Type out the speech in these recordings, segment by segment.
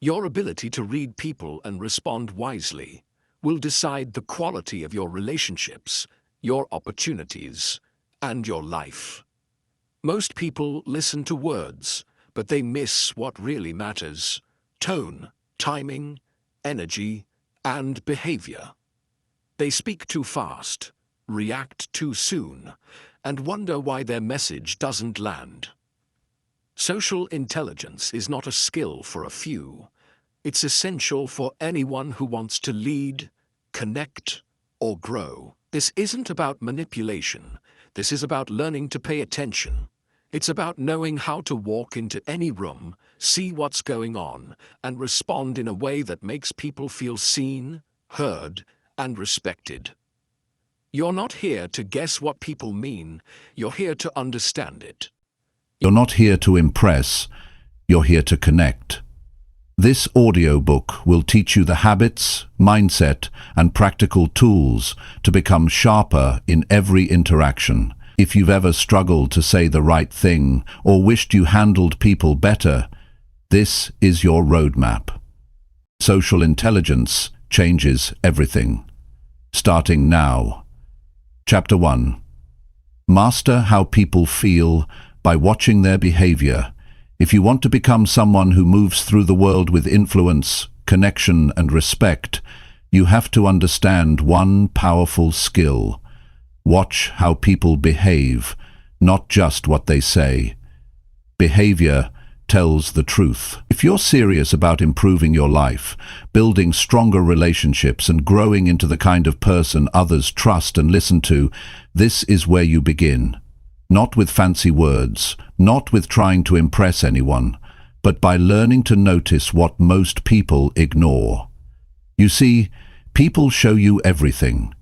Your ability to read people and respond wisely will decide the quality of your relationships, your opportunities, and your life. Most people listen to words, but they miss what really matters: tone, timing, energy, and behavior. They speak too fast, react too soon, and wonder why their message doesn't land. Social intelligence is not a skill for a few. It's essential for anyone who wants to lead, connect, or grow. This isn't about manipulation. This is about learning to pay attention. It's about knowing how to walk into any room, see what's going on, and respond in a way that makes people feel seen, heard, and respected. You're not here to guess what people mean. You're here to understand it. You're not here to impress, you're here to connect. This audiobook will teach you the habits, mindset, and practical tools to become sharper in every interaction. If you've ever struggled to say the right thing or wished you handled people better, this is your roadmap. Social intelligence changes everything. Starting now. Chapter 1. Master how people feel by watching their behavior. If you want to become someone who moves through the world with influence, connection, and respect, you have to understand one powerful skill. Watch how people behave, not just what they say. Behavior tells the truth. If you're serious about improving your life, building stronger relationships, and growing into the kind of person others trust and listen to, this is where you begin. Not with fancy words, not with trying to impress anyone, but by learning to notice what most people ignore. You see, people show you everything.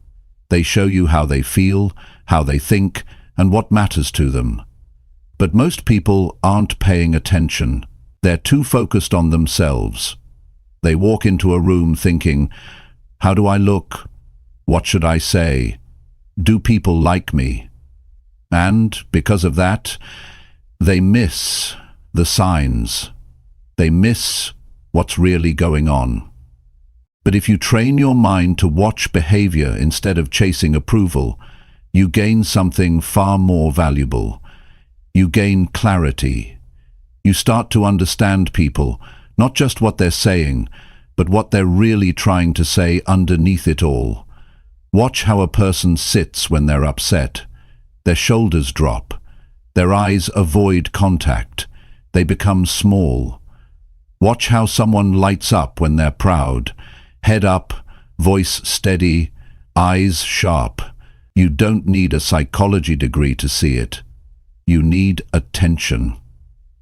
They show you how they feel, how they think, and what matters to them. But most people aren't paying attention. They're too focused on themselves. They walk into a room thinking, how do I look? What should I say? Do people like me? And because of that, they miss the signs. They miss what's really going on. But if you train your mind to watch behavior instead of chasing approval, you gain something far more valuable. You gain clarity. You start to understand people, not just what they're saying, but what they're really trying to say underneath it all. Watch how a person sits when they're upset. Their shoulders drop. Their eyes avoid contact. They become small. Watch how someone lights up when they're proud. Head up, voice steady, eyes sharp. You don't need a psychology degree to see it. You need attention.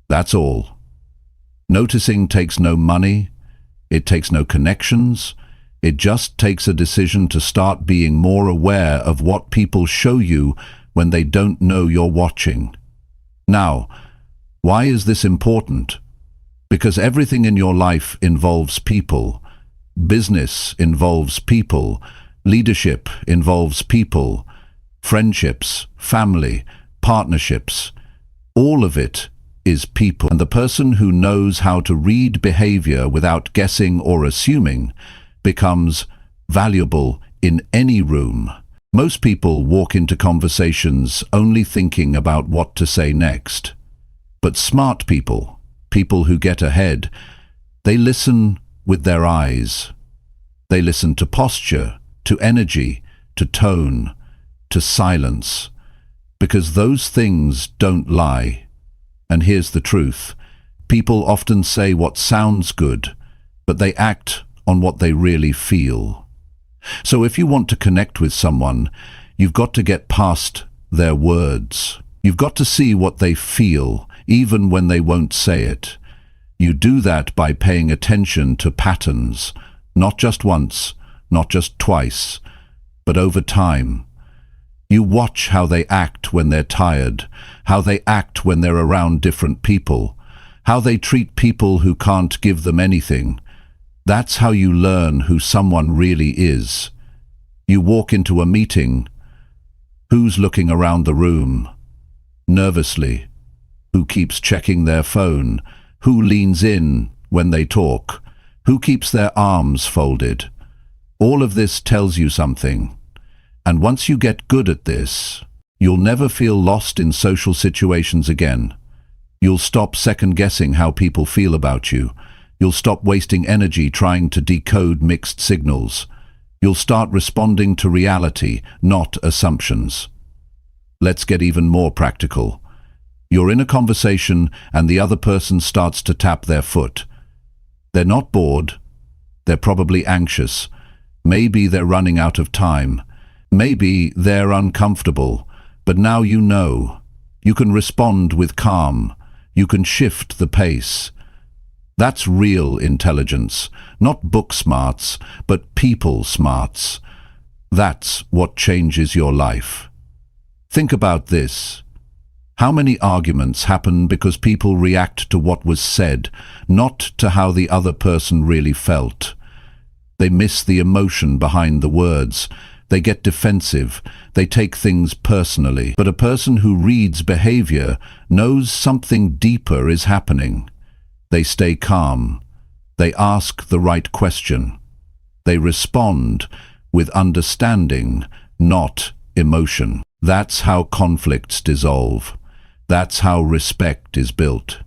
That's all. Noticing takes no money. It takes no connections. It just takes a decision to start being more aware of what people show you when they don't know you're watching. Now, why is this important? Because everything in your life involves people. Business involves people. Leadership involves people. Friendships, family, partnerships. All of it is people. And the person who knows how to read behavior without guessing or assuming becomes valuable in any room. Most people walk into conversations only thinking about what to say next. But smart people, people who get ahead, they listen with their eyes. They listen to posture, to energy, to tone, to silence, because those things don't lie. And here's the truth. People often say what sounds good, but they act on what they really feel. So if you want to connect with someone, you've got to get past their words. You've got to see what they feel, even when they won't say it. You do that by paying attention to patterns, not just once, not just twice, but over time. You watch how they act when they're tired, how they act when they're around different people, how they treat people who can't give them anything. That's how you learn who someone really is. You walk into a meeting. Who's looking around the room nervously? Who keeps checking their phone? Who leans in when they talk? Who keeps their arms folded? All of this tells you something. And once you get good at this, you'll never feel lost in social situations again. You'll stop second-guessing how people feel about you. You'll stop wasting energy trying to decode mixed signals. You'll start responding to reality, not assumptions. Let's get even more practical. You're in a conversation and the other person starts to tap their foot. They're not bored. They're probably anxious. Maybe they're running out of time. Maybe they're uncomfortable. But now you know. You can respond with calm. You can shift the pace. That's real intelligence, not book smarts, but people smarts. That's what changes your life. Think about this. How many arguments happen because people react to what was said, not to how the other person really felt? They miss the emotion behind the words. They get defensive. They take things personally. But a person who reads behavior knows something deeper is happening. They stay calm. They ask the right question. They respond with understanding, not emotion. That's how conflicts dissolve. That's how respect is built.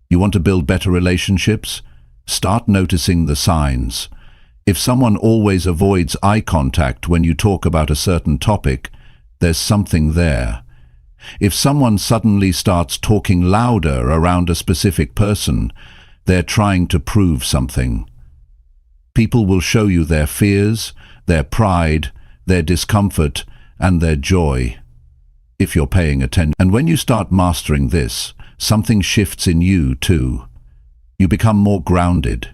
You want to build better relationships? Start noticing the signs. If someone always avoids eye contact when you talk about a certain topic, there's something there. If someone suddenly starts talking louder around a specific person, they're trying to prove something. People will show you their fears, their pride, their discomfort, and their joy, if you're paying attention. And when you start mastering this, something shifts in you too. You become more grounded.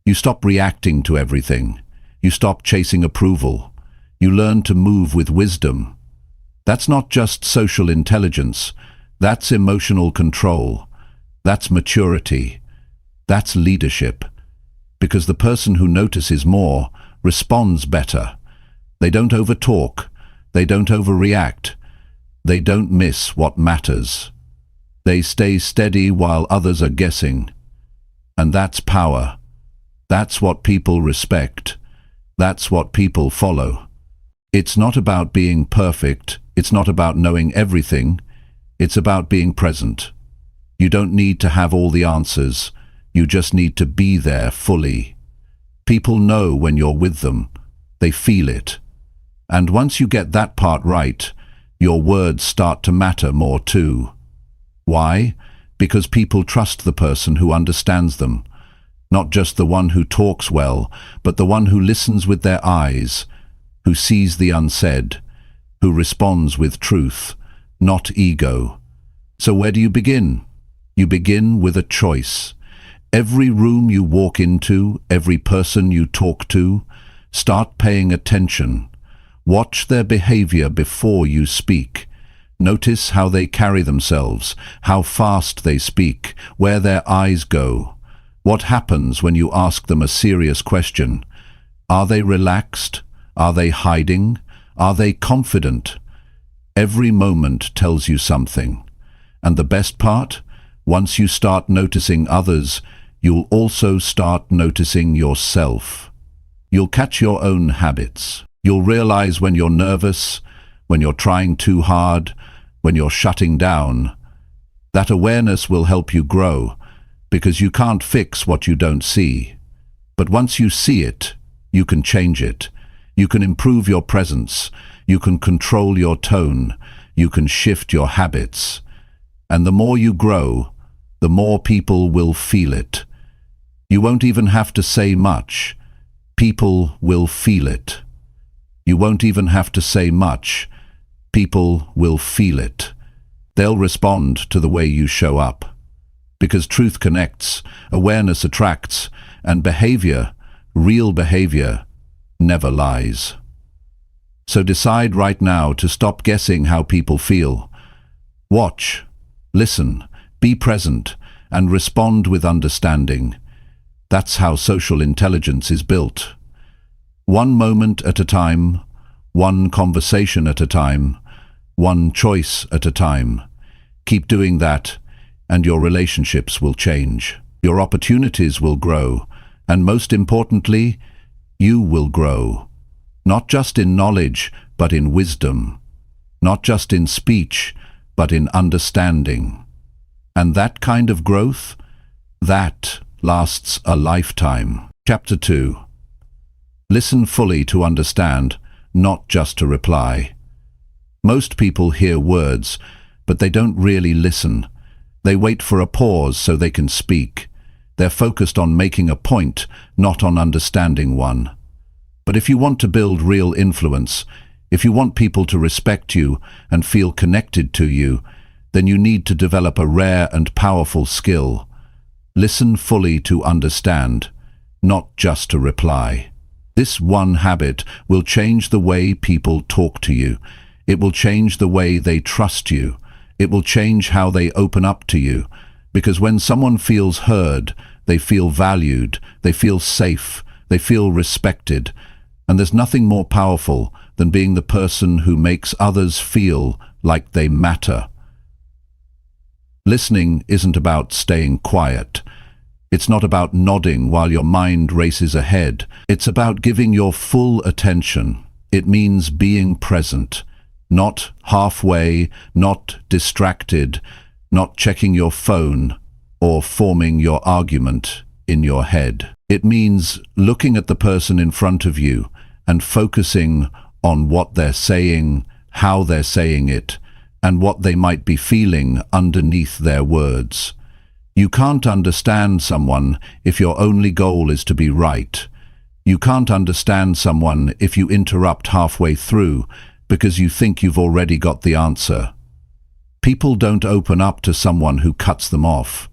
You stop reacting to everything. You stop chasing approval. You learn to move with wisdom. That's not just social intelligence. That's emotional control. That's maturity. That's leadership. Because the person who notices more responds better. They don't overtalk. They don't overreact. They don't miss what matters. They stay steady while others are guessing. And that's power. That's what people respect. That's what people follow. It's not about being perfect. It's not about knowing everything. It's about being present. You don't need to have all the answers. You just need to be there fully. People know when you're with them. They feel it. And once you get that part right, your words start to matter more too. Why? Because people trust the person who understands them. Not just the one who talks well, but the one who listens with their eyes, who sees the unsaid, who responds with truth, not ego. So where do you begin? You begin with a choice. Every room you walk into, every person you talk to, start paying attention. Watch their behavior before you speak. Notice how they carry themselves, how fast they speak, where their eyes go. What happens when you ask them a serious question? Are they relaxed? Are they hiding? Are they confident? Every moment tells you something. And the best part? Once you start noticing others, you'll also start noticing yourself. You'll catch your own habits. You'll realize when you're nervous, when you're trying too hard, when you're shutting down. That awareness will help you grow, because you can't fix what you don't see. But once you see it, you can change it. You can improve your presence. You can control your tone. You can shift your habits. And the more you grow, the more people will feel it. You won't even have to say much. People will feel it. You won't even have to say much. People will feel it. They'll respond to the way you show up. Because truth connects, awareness attracts, and behavior, real behavior, never lies. So decide right now to stop guessing how people feel. Watch, listen, be present, and respond with understanding. That's how social intelligence is built. One moment at a time, one conversation at a time, one choice at a time. Keep doing that, and your relationships will change. Your opportunities will grow, And most importantly, you will grow. Not just in knowledge, but in wisdom. Not just in speech, but in understanding. And that kind of growth, that lasts a lifetime. Chapter 2. Listen fully to understand, not just to reply. Most people hear words, but they don't really listen. They wait for a pause so they can speak. They're focused on making a point, not on understanding one. But if you want to build real influence, if you want people to respect you and feel connected to you, then you need to develop a rare and powerful skill. Listen fully to understand, not just to reply. This one habit will change the way people talk to you. It will change the way they trust you. It will change how they open up to you. Because when someone feels heard, they feel valued, they feel safe, they feel respected. And there's nothing more powerful than being the person who makes others feel like they matter. Listening isn't about staying quiet. It's not about nodding while your mind races ahead. It's about giving your full attention. It means being present, not halfway, not distracted, not checking your phone or forming your argument in your head. It means looking at the person in front of you and focusing on what they're saying, how they're saying it, and what they might be feeling underneath their words. You can't understand someone if your only goal is to be right. You can't understand someone if you interrupt halfway through because you think you've already got the answer. People don't open up to someone who cuts them off.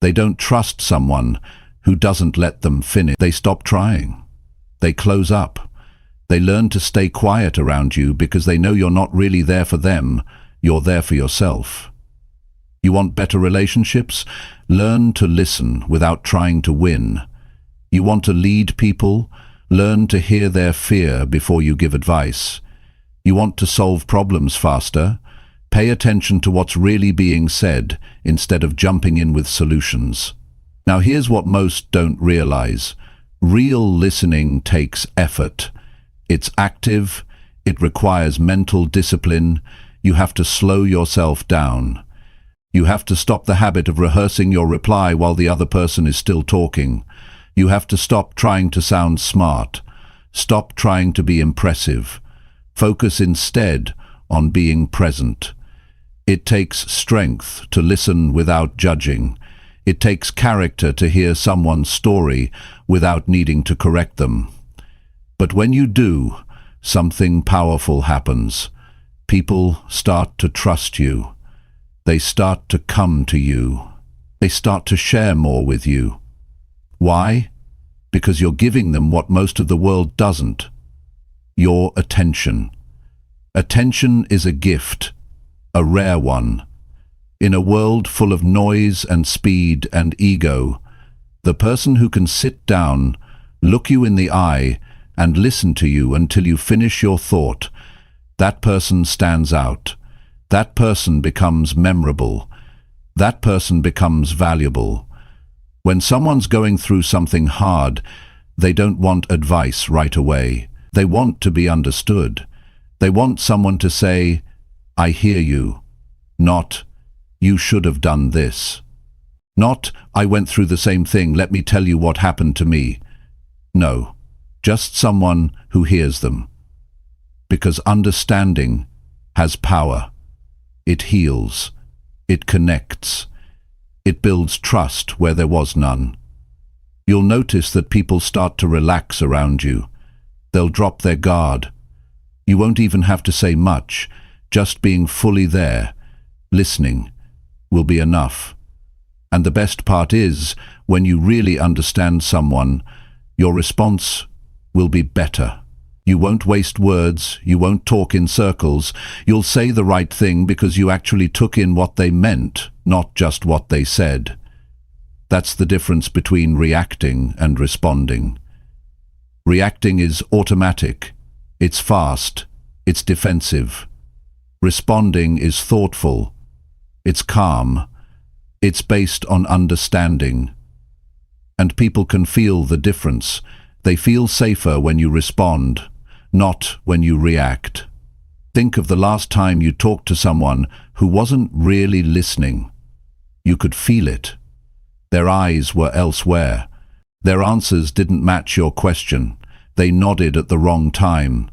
They don't trust someone who doesn't let them finish. They stop trying. They close up. They learn to stay quiet around you because they know you're not really there for them, you're there for yourself. You want better relationships? Learn to listen without trying to win. You want to lead people? Learn to hear their fear before you give advice. You want to solve problems faster? Pay attention to what's really being said instead of jumping in with solutions. Now here's what most don't realize. Real listening takes effort. It's active. It requires mental discipline. You have to slow yourself down. You have to stop the habit of rehearsing your reply while the other person is still talking. You have to stop trying to sound smart. Stop trying to be impressive. Focus instead on being present. It takes strength to listen without judging. It takes character to hear someone's story without needing to correct them. But when you do, something powerful happens. People start to trust you. They start to come to you. They start to share more with you. Why? Because you're giving them what most of the world doesn't. Your attention. Attention is a gift, a rare one. In a world full of noise and speed and ego, the person who can sit down, look you in the eye, and listen to you until you finish your thought, that person stands out. That person becomes memorable. That person becomes valuable. When someone's going through something hard, they don't want advice right away. They want to be understood. They want someone to say, "I hear you," not, "You should have done this." Not, "I went through the same thing, let me tell you what happened to me." No, just someone who hears them. Because understanding has power. It heals. It connects. It builds trust where there was none. You'll notice that people start to relax around you. They'll drop their guard. You won't even have to say much. Just being fully there, listening, will be enough. And the best part is, when you really understand someone, your response will be better. You won't waste words, you won't talk in circles. You'll say the right thing because you actually took in what they meant, not just what they said. That's the difference between reacting and responding. Reacting is automatic. It's fast. It's defensive. Responding is thoughtful. It's calm. It's based on understanding. And people can feel the difference. They feel safer when you respond, not when you react. Think of the last time you talked to someone who wasn't really listening. You could feel it. Their eyes were elsewhere. Their answers didn't match your question. They nodded at the wrong time.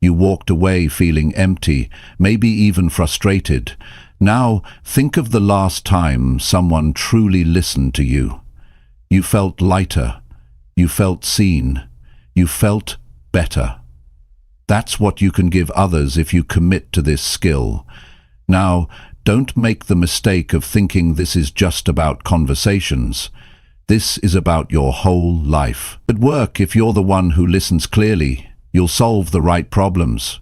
You walked away feeling empty, maybe even frustrated. Now, think of the last time someone truly listened to you. You felt lighter. You felt seen. You felt better. That's what you can give others if you commit to this skill. Now, don't make the mistake of thinking this is just about conversations. This is about your whole life. At work, if you're the one who listens clearly, you'll solve the right problems.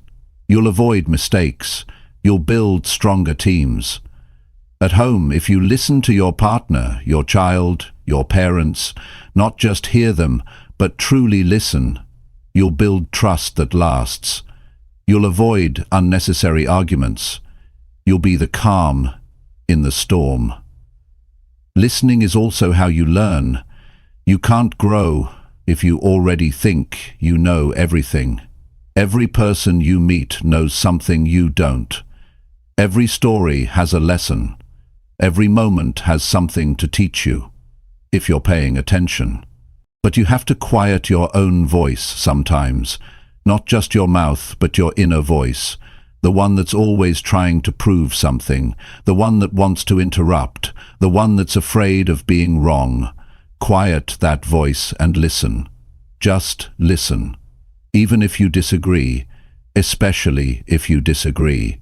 You'll avoid mistakes. You'll build stronger teams. At home, if you listen to your partner, your child, your parents, not just hear them, but truly listen, you'll build trust that lasts. You'll avoid unnecessary arguments. You'll be the calm in the storm. Listening is also how you learn. You can't grow if you already think you know everything. Every person you meet knows something you don't. Every story has a lesson. Every moment has something to teach you, if you're paying attention. But you have to quiet your own voice sometimes, not just your mouth, but your inner voice, the one that's always trying to prove something, the one that wants to interrupt, the one that's afraid of being wrong. Quiet that voice and listen. Just listen. Even if you disagree, especially if you disagree.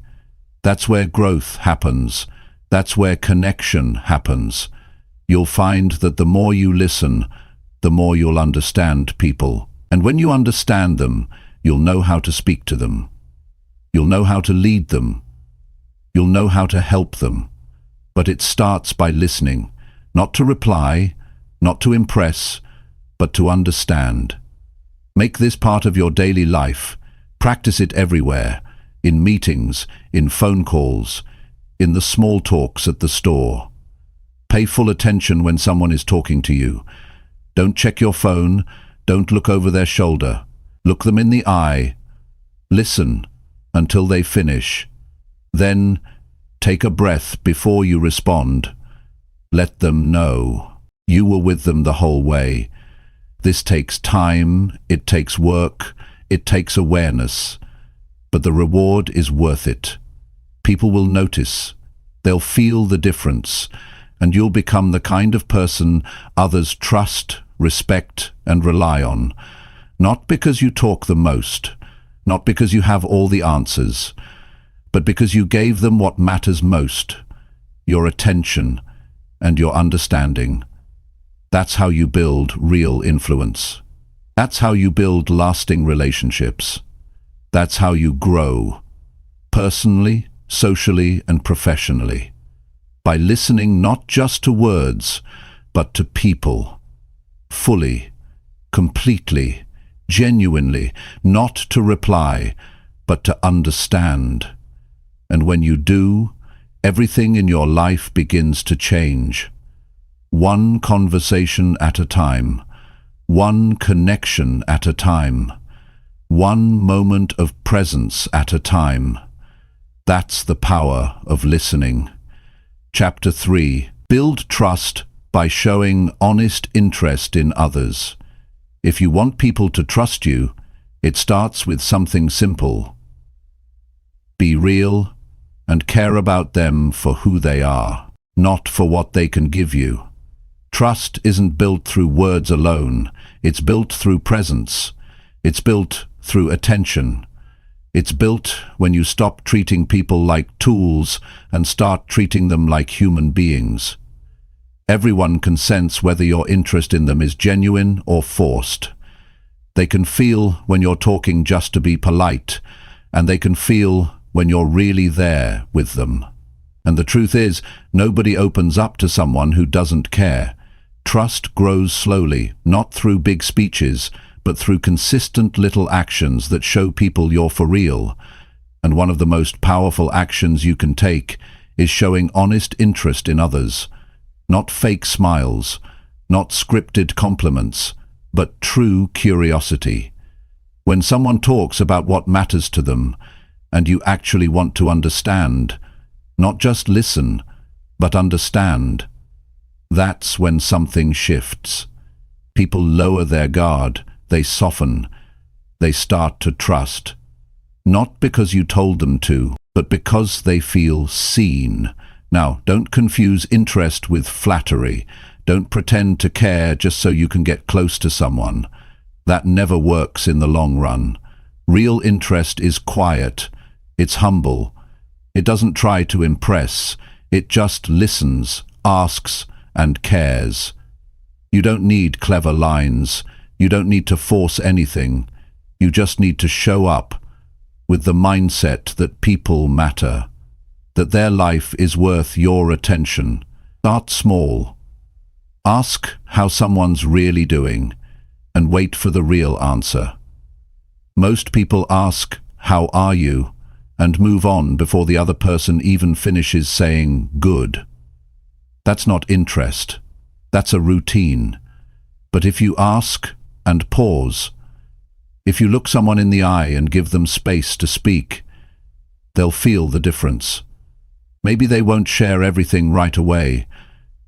That's where growth happens. That's where connection happens. You'll find that the more you listen, the more you'll understand people. And when you understand them, you'll know how to speak to them. You'll know how to lead them. You'll know how to help them. But it starts by listening, not to reply, not to impress, but to understand. Make this part of your daily life. Practice it everywhere, in meetings, in phone calls, in the small talks at the store. Pay full attention when someone is talking to you. Don't check your phone. Don't look over their shoulder. Look them in the eye. Listen until they finish. Then take a breath before you respond. Let them know you were with them the whole way. This takes time, it takes work, it takes awareness. But the reward is worth it. People will notice. They'll feel the difference. And you'll become the kind of person others trust, respect, and rely on. Not because you talk the most, not because you have all the answers, but because you gave them what matters most, your attention and your understanding. That's how you build real influence. That's how you build lasting relationships. That's how you grow, personally, socially, and professionally. By listening not just to words, but to people. Fully, completely, genuinely, not to reply, but to understand. And when you do, everything in your life begins to change. One conversation at a time, one connection at a time, one moment of presence at a time. That's the power of listening. Chapter 3. Build trust by showing honest interest in others. If you want people to trust you, it starts with something simple. Be real and care about them for who they are, not for what they can give you. Trust isn't built through words alone. It's built through presence. It's built through attention. It's built when you stop treating people like tools and start treating them like human beings. Everyone can sense whether your interest in them is genuine or forced. They can feel when you're talking just to be polite, and they can feel when you're really there with them. And the truth is, nobody opens up to someone who doesn't care. Trust grows slowly, not through big speeches, but through consistent little actions that show people you're for real. And one of the most powerful actions you can take is showing honest interest in others. Not fake smiles, not scripted compliments, but true curiosity. When someone talks about what matters to them, and you actually want to understand, not just listen, but understand, that's when something shifts. People lower their guard, they soften, they start to trust. Not because you told them to, but because they feel seen. Now, don't confuse interest with flattery. Don't pretend to care just so you can get close to someone. That never works in the long run. Real interest is quiet. It's humble. It doesn't try to impress. It just listens, asks, and cares. You don't need clever lines. You don't need to force anything. You just need to show up with the mindset that people matter, that their life is worth your attention. Start small. Ask how someone's really doing, and wait for the real answer. Most people ask, "How are you?" and move on before the other person even finishes saying, "Good." That's not interest. That's a routine. But if you ask and pause, if you look someone in the eye and give them space to speak, they'll feel the difference. Maybe they won't share everything right away,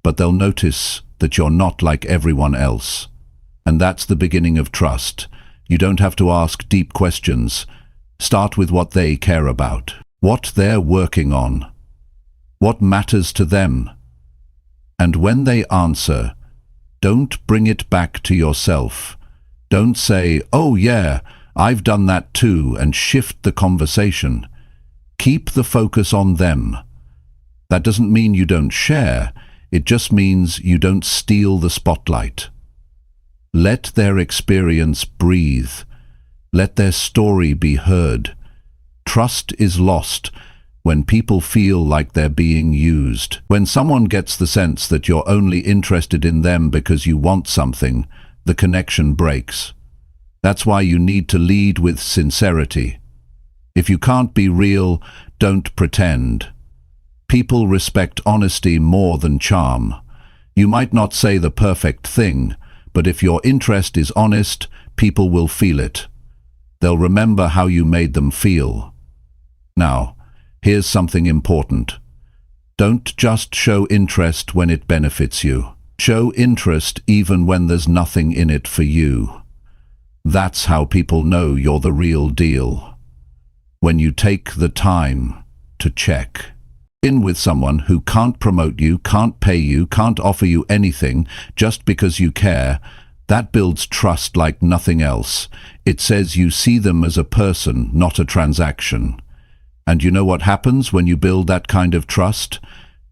but they'll notice that you're not like everyone else. And that's the beginning of trust. You don't have to ask deep questions. Start with what they care about, what they're working on, what matters to them. And when they answer, don't bring it back to yourself. Don't say, "Oh yeah, I've done that too," and shift the conversation. Keep the focus on them. That doesn't mean you don't share. It just means you don't steal the spotlight. Let their experience breathe. Let their story be heard. Trust is lost when people feel like they're being used. When someone gets the sense that you're only interested in them because you want something, the connection breaks. That's why you need to lead with sincerity. If you can't be real, don't pretend. People respect honesty more than charm. You might not say the perfect thing, but if your interest is honest, people will feel it. They'll remember how you made them feel. Now, here's something important. Don't just show interest when it benefits you. Show interest even when there's nothing in it for you. That's how people know you're the real deal. When you take the time to check in with someone who can't promote you, can't pay you, can't offer you anything just because you care, that builds trust like nothing else. It says you see them as a person, not a transaction. And you know what happens when you build that kind of trust?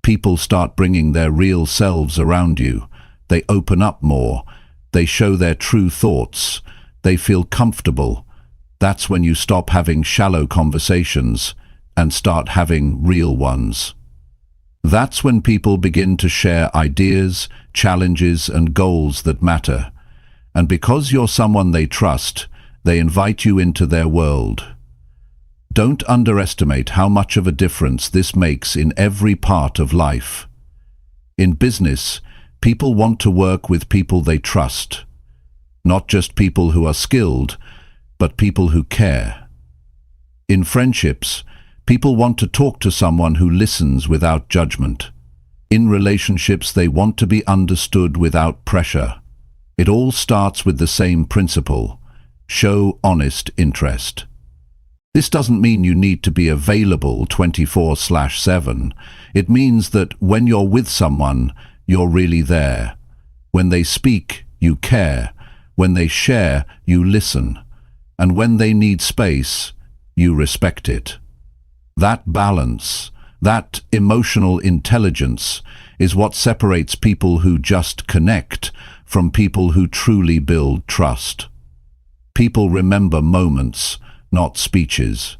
People start bringing their real selves around you. They open up more. They show their true thoughts. They feel comfortable. That's when you stop having shallow conversations and start having real ones. That's when people begin to share ideas, challenges, and goals that matter. And because you're someone they trust, they invite you into their world. Don't underestimate how much of a difference this makes in every part of life. In business, people want to work with people they trust. Not just people who are skilled, but people who care. In friendships, people want to talk to someone who listens without judgment. In relationships, they want to be understood without pressure. It all starts with the same principle: show honest interest. This doesn't mean you need to be available 24/7. It means that when you're with someone, you're really there. When they speak, you care. When they share, you listen. And when they need space, you respect it. That balance, that emotional intelligence, is what separates people who just connect from people who truly build trust. People remember moments, not speeches.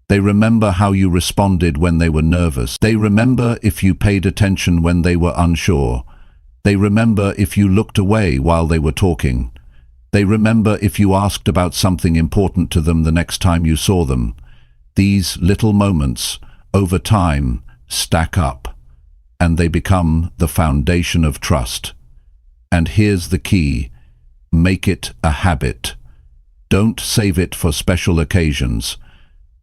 They remember how you responded when they were nervous. They remember if you paid attention when they were unsure. They remember if you looked away while they were talking. They remember if you asked about something important to them the next time you saw them. These little moments, over time, stack up, and they become the foundation of trust. And here's the key: make it a habit. Don't save it for special occasions.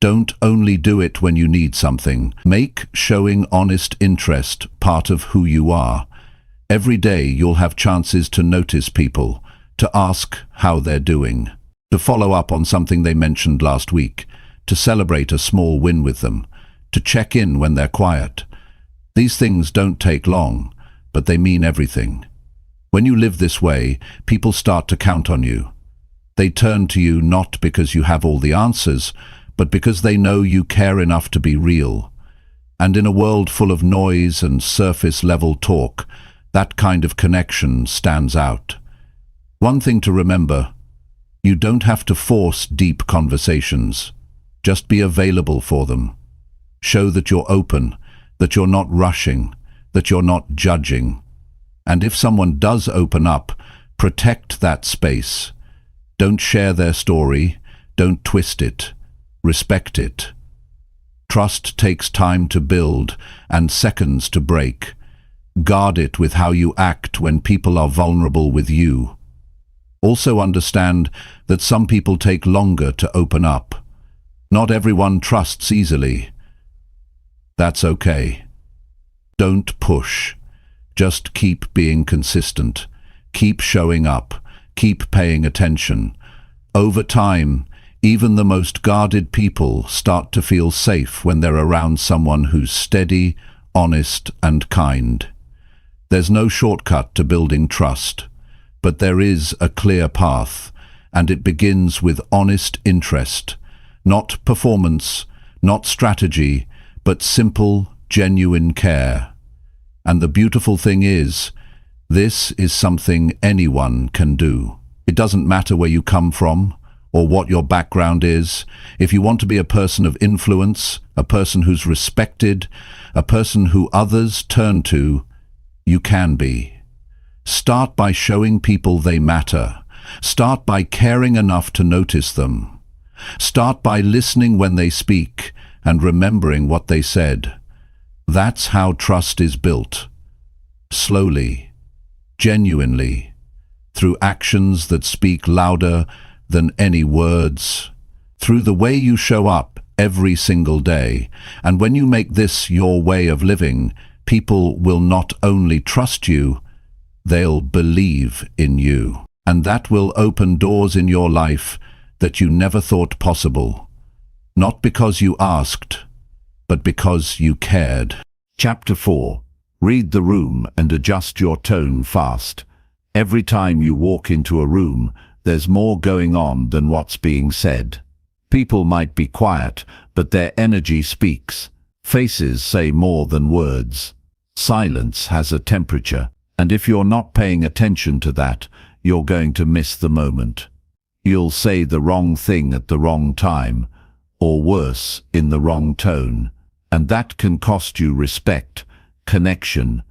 Don't only do it when you need something. Make showing honest interest part of who you are. Every day you'll have chances to notice people, to ask how they're doing, to follow up on something they mentioned last week, to celebrate a small win with them, to check in when they're quiet. These things don't take long, but they mean everything. When you live this way, people start to count on you. They turn to you not because you have all the answers, but because they know you care enough to be real. And in a world full of noise and surface-level talk, that kind of connection stands out. One thing to remember: you don't have to force deep conversations. Just be available for them. Show that you're open, that you're not rushing, that you're not judging. And if someone does open up, protect that space. Don't share their story, don't twist it. Respect it. Trust takes time to build and seconds to break. Guard it with how you act when people are vulnerable with you. Also understand that some people take longer to open up. Not everyone trusts easily. That's okay. Don't push. Just keep being consistent. Keep showing up. Keep paying attention. Over time, even the most guarded people start to feel safe when they're around someone who's steady, honest, and kind. There's no shortcut to building trust, but there is a clear path, and it begins with honest interest. Not performance, not strategy, but simple, genuine care. And the beautiful thing is, this is something anyone can do. It doesn't matter where you come from or what your background is. If you want to be a person of influence, a person who's respected, a person who others turn to, you can be. Start by showing people they matter. Start by caring enough to notice them. Start by listening when they speak and remembering what they said. That's how trust is built. Slowly, genuinely, through actions that speak louder than any words, through the way you show up every single day. And when you make this your way of living, people will not only trust you, they'll believe in you. And that will open doors in your life that you never thought possible. Not because you asked, but because you cared. Chapter 4. Read the room and adjust your tone fast. Every time you walk into a room, there's more going on than what's being said. People might be quiet, but their energy speaks. Faces say more than words. Silence has a temperature, and if you're not paying attention to that, you're going to miss the moment. You'll say the wrong thing at the wrong time, or worse, in the wrong tone, and that can cost you respect, connection,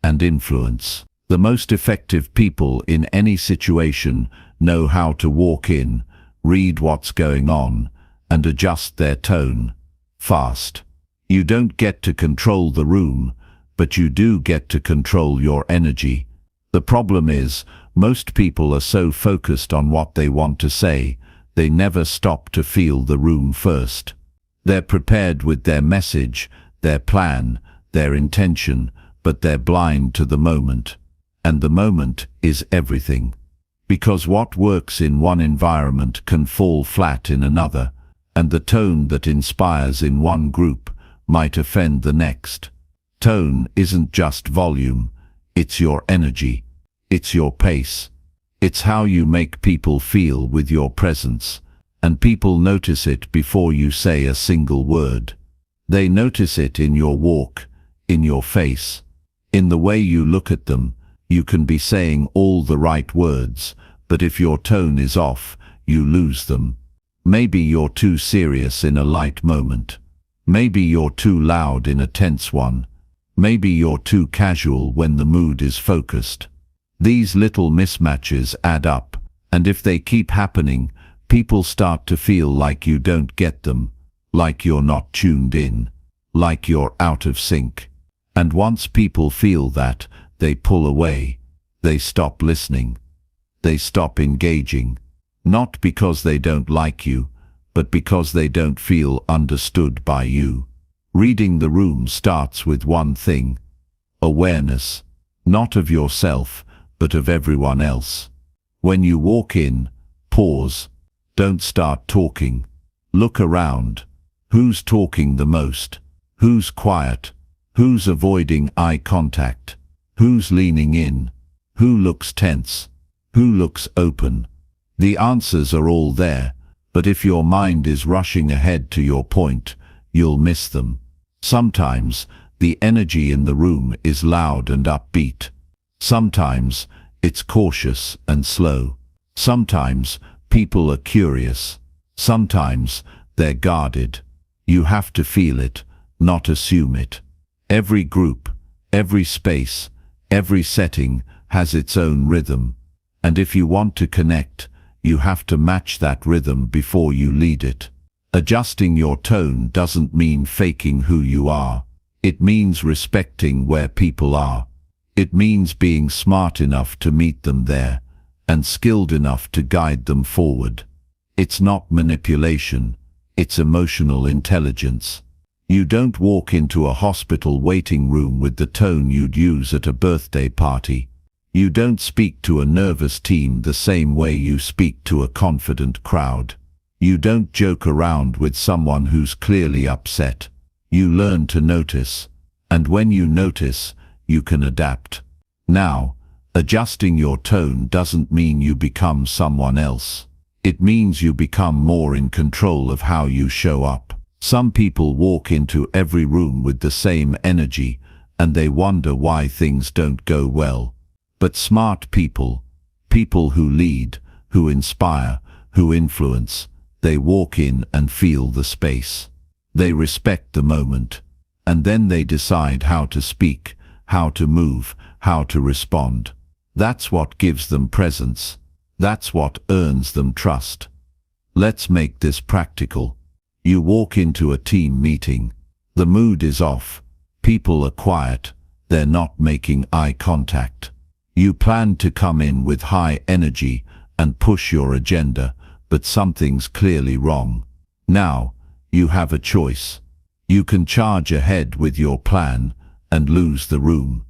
and influence. The most effective people in any situation know how to walk in, read what's going on, and adjust their tone fast. You don't get to control the room, but you do get to control your energy. The problem is, most people are so focused on what they want to say, they never stop to feel the room first. They're prepared with their message, their plan, their intention, but they're blind to the moment. And the moment is everything. Because what works in one environment can fall flat in another, and the tone that inspires in one group might offend the next. Tone isn't just volume, it's your energy, it's your pace. It's how you make people feel with your presence, and people notice it before you say a single word. They notice it in your walk, in your face, in the way you look at them. You can be saying all the right words, but if your tone is off, you lose them. Maybe you're too serious in a light moment. Maybe you're too loud in a tense one. Maybe you're too casual when the mood is focused. These little mismatches add up, and if they keep happening, people start to feel like you don't get them, like you're not tuned in, like you're out of sync. And once people feel that, they pull away. They stop listening. They stop engaging. Not because they don't like you, but because they don't feel understood by you. Reading the room starts with one thing: awareness, not of yourself, but of everyone else. When you walk in, pause. Don't start talking. Look around. Who's talking the most? Who's quiet? Who's avoiding eye contact? Who's leaning in? Who looks tense? Who looks open? The answers are all there, but if your mind is rushing ahead to your point, you'll miss them. Sometimes the energy in the room is loud and upbeat. Sometimes it's cautious and slow. Sometimes people are curious. Sometimes they're guarded. You have to feel it, not assume it. Every group, every space, every setting has its own rhythm. And if you want to connect, you have to match that rhythm before you lead it. Adjusting your tone doesn't mean faking who you are. It means respecting where people are. It means being smart enough to meet them there, and skilled enough to guide them forward. It's not manipulation, it's emotional intelligence. You don't walk into a hospital waiting room with the tone you'd use at a birthday party. You don't speak to a nervous team the same way you speak to a confident crowd. You don't joke around with someone who's clearly upset. You learn to notice, and when you notice, you can adapt. Now, adjusting your tone doesn't mean you become someone else. It means you become more in control of how you show up. Some people walk into every room with the same energy, and they wonder why things don't go well. But smart people, people who lead, who inspire, who influence, they walk in and feel the space. They respect the moment, and then they decide how to speak, how to move, how to respond. That's what gives them presence. That's what earns them trust. Let's make this practical. You walk into a team meeting. The mood is off. People are quiet. They're not making eye contact. You plan to come in with high energy and push your agenda, but something's clearly wrong. Now, you have a choice. You can charge ahead with your plan and lose the room.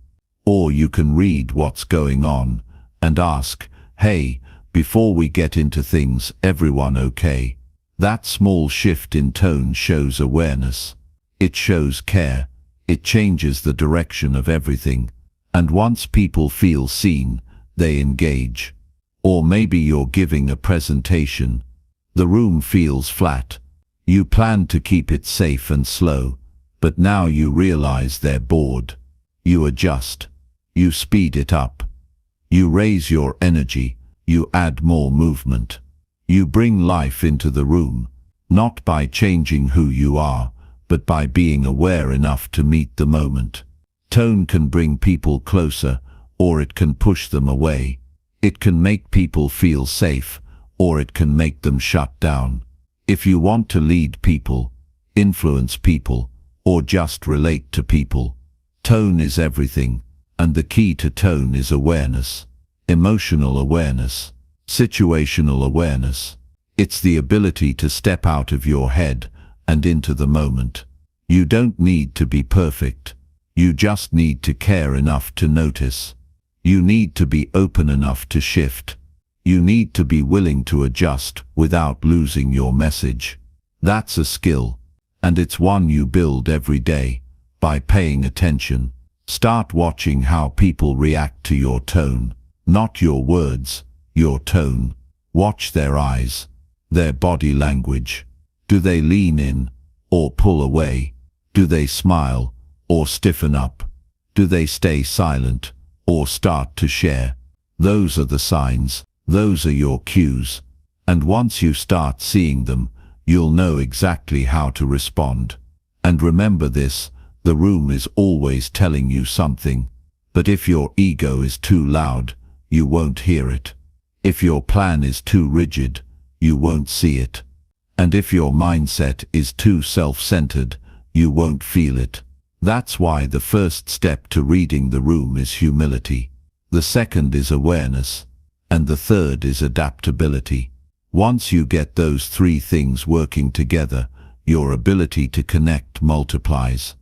Or you can read what's going on and ask, "Hey, before we get into things, everyone okay?" That small shift in tone shows awareness. It shows care. It changes the direction of everything. And once people feel seen, they engage. Or maybe you're giving a presentation. The room feels flat. You plan to keep it safe and slow, but now you realize they're bored. You adjust. You speed it up. You raise your energy. You add more movement. You bring life into the room, not by changing who you are, but by being aware enough to meet the moment. Tone can bring people closer, or it can push them away. It can make people feel safe, or it can make them shut down. If you want to lead people, influence people, or just relate to people, tone is everything, and the key to tone is awareness. Emotional awareness, situational awareness. It's the ability to step out of your head and into the moment. You don't need to be perfect. You just need to care enough to notice. You need to be open enough to shift. You need to be willing to adjust without losing your message. That's a skill, and it's one you build every day by paying attention. Start watching how people react to your tone, not your words, your tone. Watch their eyes, their body language. Do they lean in or pull away? Do they smile or stiffen up? Do they stay silent or start to share? Those are the signs. Those are your cues. And once you start seeing them, you'll know exactly how to respond. And remember this, the room is always telling you something. But if your ego is too loud, you won't hear it. If your plan is too rigid, you won't see it. And if your mindset is too self-centered, you won't feel it. That's why the first step to reading the room is humility. The second is awareness. And the third is adaptability. Once you get those three things working together, your ability to connect multiplies.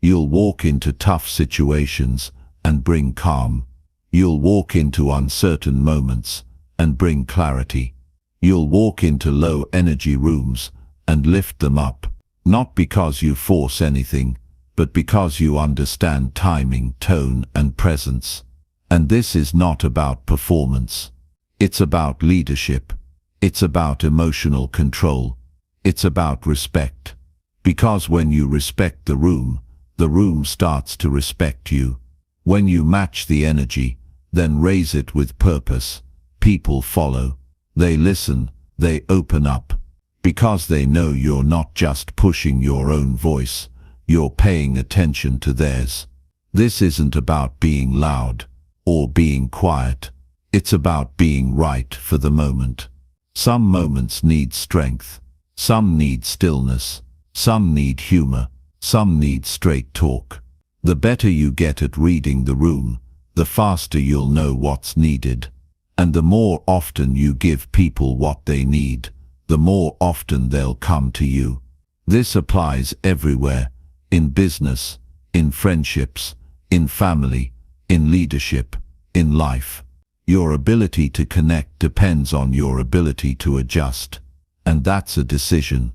You'll walk into tough situations and bring calm. You'll walk into uncertain moments and bring clarity. You'll walk into low energy rooms and lift them up, not because you force anything, but because you understand timing, tone, and presence. And this is not about performance. It's about leadership. It's about emotional control. It's about respect. Because when you respect the room starts to respect you. When you match the energy, then raise it with purpose, people follow. They listen, they open up. Because they know you're not just pushing your own voice, you're paying attention to theirs. This isn't about being loud or being quiet. It's about being right for the moment. Some moments need strength. Some need stillness. Some need humor. Some need straight talk. The better you get at reading the room, the faster you'll know what's needed. And the more often you give people what they need, the more often they'll come to you. This applies everywhere, in business, in friendships, in family, in leadership, in life. Your ability to connect depends on your ability to adjust. And that's a decision.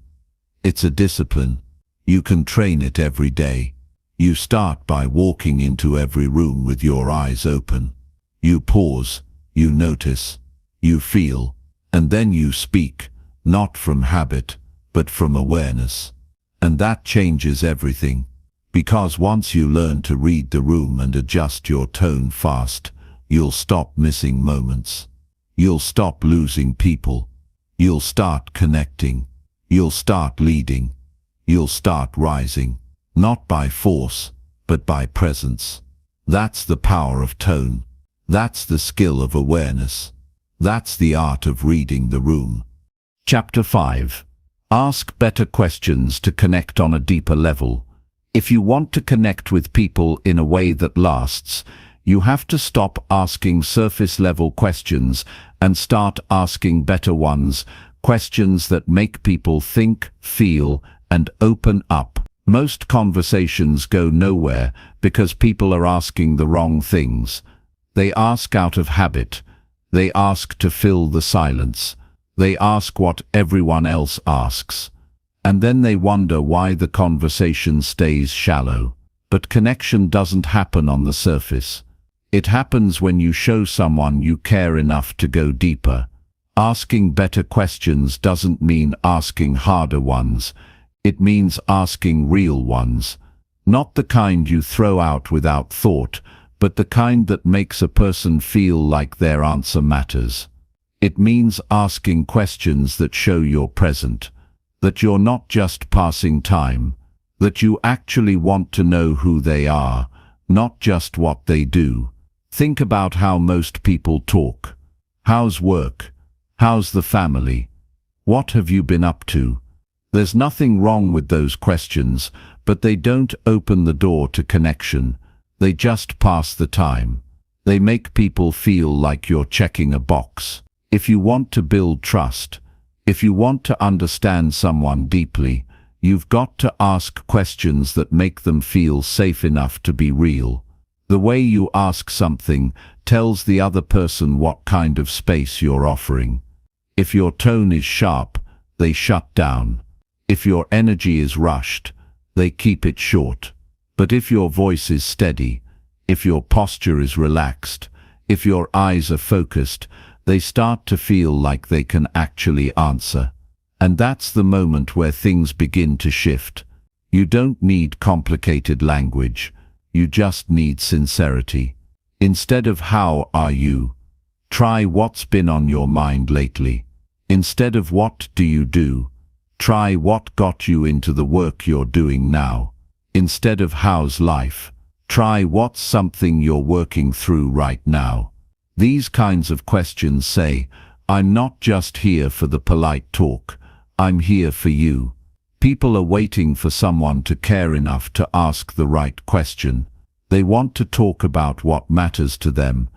It's a discipline. You can train it every day. You start by walking into every room with your eyes open. You pause, you notice, you feel, and then you speak, not from habit, but from awareness. And that changes everything. Because once you learn to read the room and adjust your tone fast, you'll stop missing moments. You'll stop losing people. You'll start connecting. You'll start leading. You'll start rising, not by force, but by presence. That's the power of tone. That's the skill of awareness. That's the art of reading the room. Chapter 5. Ask better questions to connect on a deeper level. If you want to connect with people in a way that lasts, you have to stop asking surface-level questions and start asking better ones, questions that make people think, feel, and open up. Most conversations go nowhere because people are asking the wrong things. They ask out of habit. They ask to fill the silence. They ask what everyone else asks. And then they wonder why the conversation stays shallow. But connection doesn't happen on the surface. It happens when you show someone you care enough to go deeper. Asking better questions doesn't mean asking harder ones. It means asking real ones. Not the kind you throw out without thought, but the kind that makes a person feel like their answer matters. It means asking questions that show you're present, that you're not just passing time, that you actually want to know who they are, not just what they do. Think about how most people talk. How's work? How's the family? What have you been up to? There's nothing wrong with those questions, but they don't open the door to connection. They just pass the time. They make people feel like you're checking a box. If you want to build trust, if you want to understand someone deeply, you've got to ask questions that make them feel safe enough to be real. The way you ask something tells the other person what kind of space you're offering. If your tone is sharp, they shut down. If your energy is rushed, they keep it short. But if your voice is steady, if your posture is relaxed, if your eyes are focused, they start to feel like they can actually answer. And that's the moment where things begin to shift. You don't need complicated language. You just need sincerity. Instead of "How are you?" try "What's been on your mind lately?" Instead of "What do you do?" try "What got you into the work you're doing now?" Instead of "How's life?" try "What's something you're working through right now?" These kinds of questions say, "I'm not just here for the polite talk. I'm here for you." People are waiting for someone to care enough to ask the right question. They want to talk about what matters to them,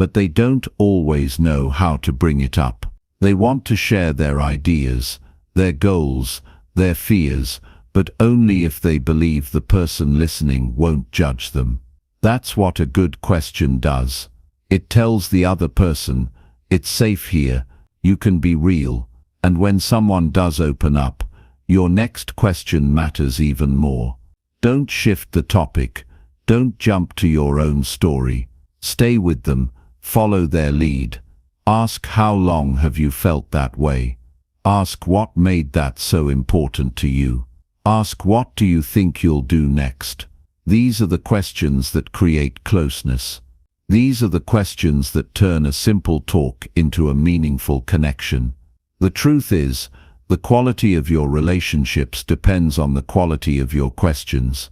but they don't always know how to bring it up. They want to share their ideas, their goals, their fears, but only if they believe the person listening won't judge them. That's what a good question does. It tells the other person, it's safe here, you can be real, and when someone does open up, your next question matters even more. Don't shift the topic, don't jump to your own story. Stay with them, follow their lead. Ask how long have you felt that way? Ask what made that so important to you? Ask what do you think you'll do next? These are the questions that create closeness. These are the questions that turn a simple talk into a meaningful connection. The truth is, the quality of your relationships depends on the quality of your questions.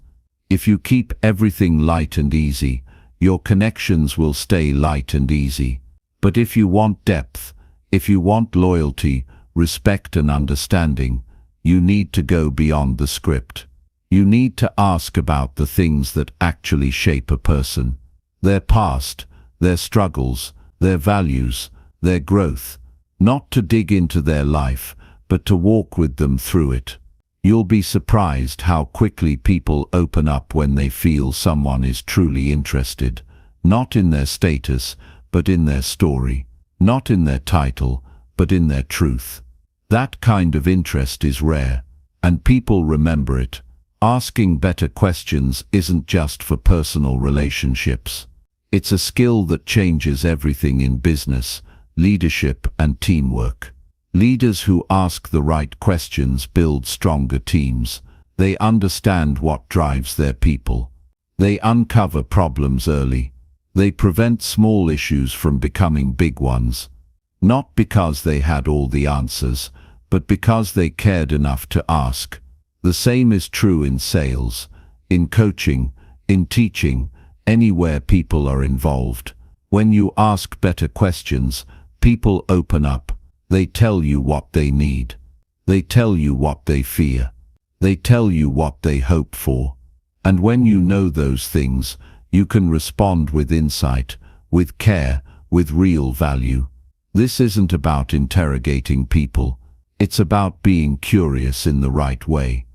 If you keep everything light and easy, your connections will stay light and easy. But if you want depth, if you want loyalty, respect and understanding, you need to go beyond the script. You need to ask about the things that actually shape a person. Their past, their struggles, their values, their growth. Not to dig into their life, but to walk with them through it. You'll be surprised how quickly people open up when they feel someone is truly interested. Not in their status, but in their story. Not in their title, but in their truth. That kind of interest is rare, and people remember it. Asking better questions isn't just for personal relationships. It's a skill that changes everything in business, leadership and teamwork. Leaders who ask the right questions build stronger teams. They understand what drives their people. They uncover problems early. They prevent small issues from becoming big ones. Not because they had all the answers, but because they cared enough to ask. The same is true in sales, in coaching, in teaching, anywhere people are involved. When you ask better questions, people open up. They tell you what they need. They tell you what they fear. They tell you what they hope for. And when you know those things, you can respond with insight, with care, with real value. This isn't about interrogating people. It's about being curious in the right way.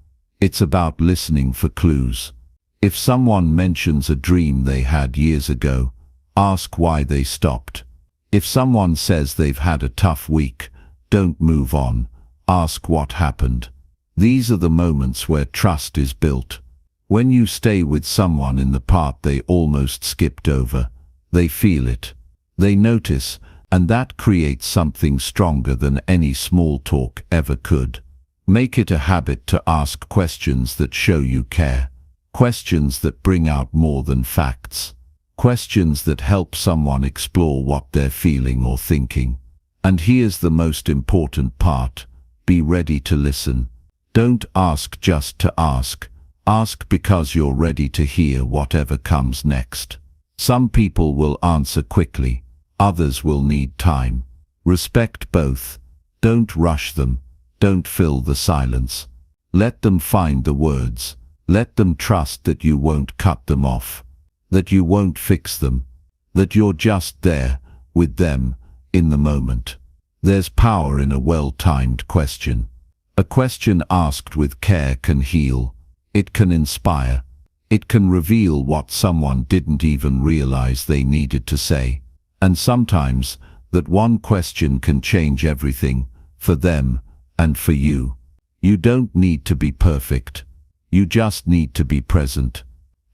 It's about listening for clues. If someone mentions a dream they had years ago, ask why they stopped. If someone says they've had a tough week, don't move on. Ask what happened. These are the moments where trust is built. When you stay with someone in the part they almost skipped over, they feel it. They notice, and that creates something stronger than any small talk ever could. Make it a habit to ask questions that show you care. Questions that bring out more than facts. Questions that help someone explore what they're feeling or thinking. And here's the most important part. Be ready to listen. Don't ask just to ask. Ask because you're ready to hear whatever comes next. Some people will answer quickly. Others will need time. Respect both. Don't rush them. Don't fill the silence. Let them find the words. Let them trust that you won't cut them off. That you won't fix them. That you're just there, with them, in the moment. There's power in a well-timed question. A question asked with care can heal. It can inspire. It can reveal what someone didn't even realize they needed to say. And sometimes, that one question can change everything, for them, and for you. You don't need to be perfect. You just need to be present.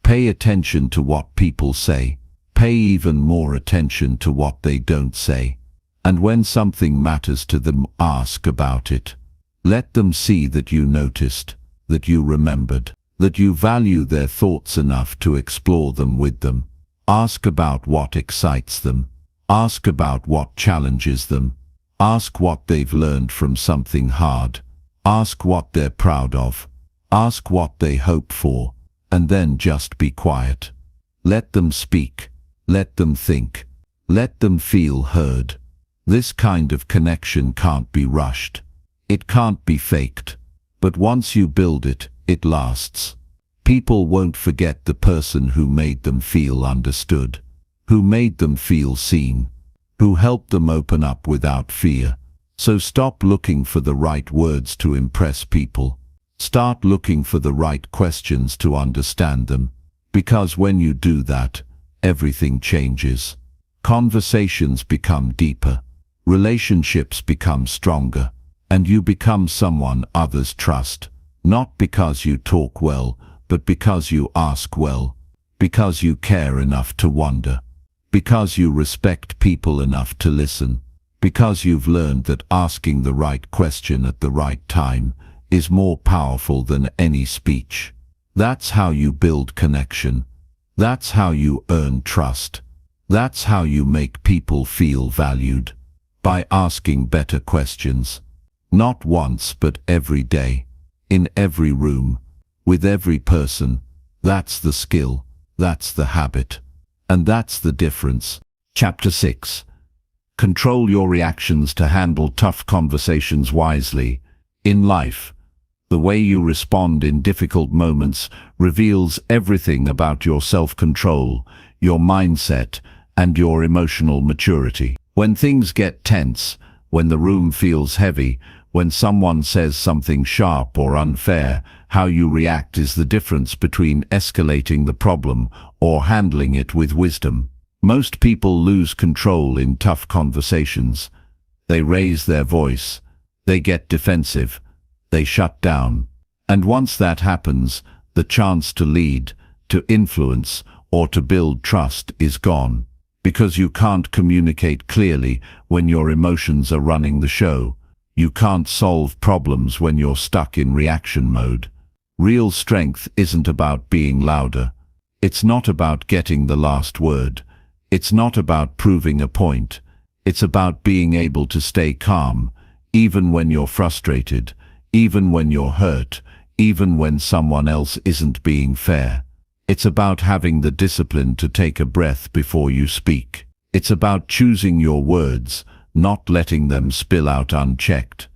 Pay attention to what people say. Pay even more attention to what they don't say. And when something matters to them, ask about it. Let them see that you noticed, that you remembered, that you value their thoughts enough to explore them with them. Ask about what excites them. Ask about what challenges them. Ask what they've learned from something hard. Ask what they're proud of. Ask what they hope for, and then just be quiet. Let them speak. Let them think. Let them feel heard. This kind of connection can't be rushed. It can't be faked. But once you build it, it lasts. People won't forget the person who made them feel understood. who made them feel seen, who helped them open up without fear. So stop looking for the right words to impress people. Start looking for the right questions to understand them. Because when you do that, everything changes. Conversations become deeper, relationships become stronger, and you become someone others trust. Not because you talk well, but because you ask well, because you care enough to wonder, because you respect people enough to listen, because you've learned that asking the right question at the right time is more powerful than any speech. That's how you build connection. That's how you earn trust. That's how you make people feel valued. By asking better questions. Not once, but every day. In every room. With every person. That's the skill. That's the habit. And that's the difference. Chapter 6. Control your reactions to handle tough conversations wisely. In life, the way you respond in difficult moments reveals everything about your self-control, your mindset, and your emotional maturity. When things get tense, when the room feels heavy, when someone says something sharp or unfair, how you react is the difference between escalating the problem or handling it with wisdom. Most people lose control in tough conversations. They raise their voice, they get defensive, they shut down. And once that happens, the chance to lead, to influence, or to build trust is gone. Because you can't communicate clearly when your emotions are running the show. You can't solve problems when you're stuck in reaction mode. Real strength isn't about being louder. It's not about getting the last word. It's not about proving a point. It's about being able to stay calm, even when you're frustrated, even when you're hurt, even when someone else isn't being fair. It's about having the discipline to take a breath before you speak. It's about choosing your words, not letting them spill out unchecked.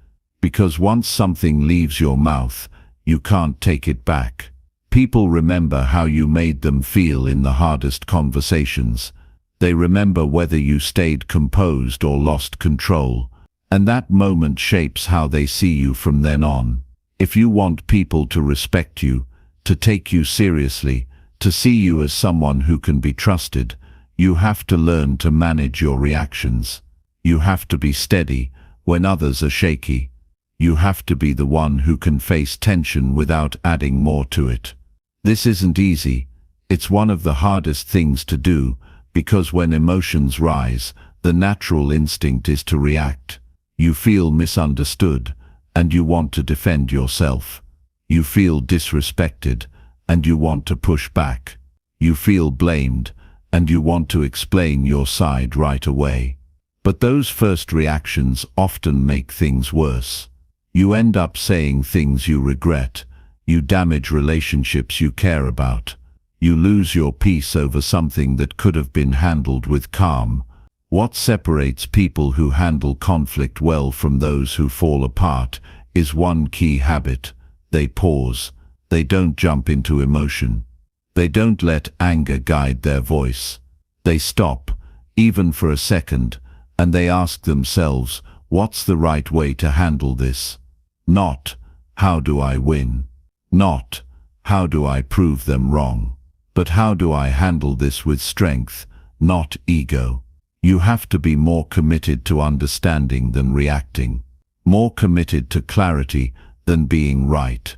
Because once something leaves your mouth, you can't take it back. People remember how you made them feel in the hardest conversations. They remember whether you stayed composed or lost control. And that moment shapes how they see you from then on. If you want people to respect you, to take you seriously, to see you as someone who can be trusted, you have to learn to manage your reactions. You have to be steady when others are shaky. You have to be the one who can face tension without adding more to it. This isn't easy. It's one of the hardest things to do, because when emotions rise, the natural instinct is to react. You feel misunderstood, and you want to defend yourself. You feel disrespected, and you want to push back. You feel blamed, and you want to explain your side right away. But those first reactions often make things worse. You end up saying things you regret. You damage relationships you care about. You lose your peace over something that could have been handled with calm. What separates people who handle conflict well from those who fall apart is one key habit. They pause. They don't jump into emotion. They don't let anger guide their voice. They stop, even for a second, and they ask themselves, what's the right way to handle this? Not, how do I win? Not, how do I prove them wrong? But how do I handle this with strength, not ego? You have to be more committed to understanding than reacting. More committed to clarity than being right.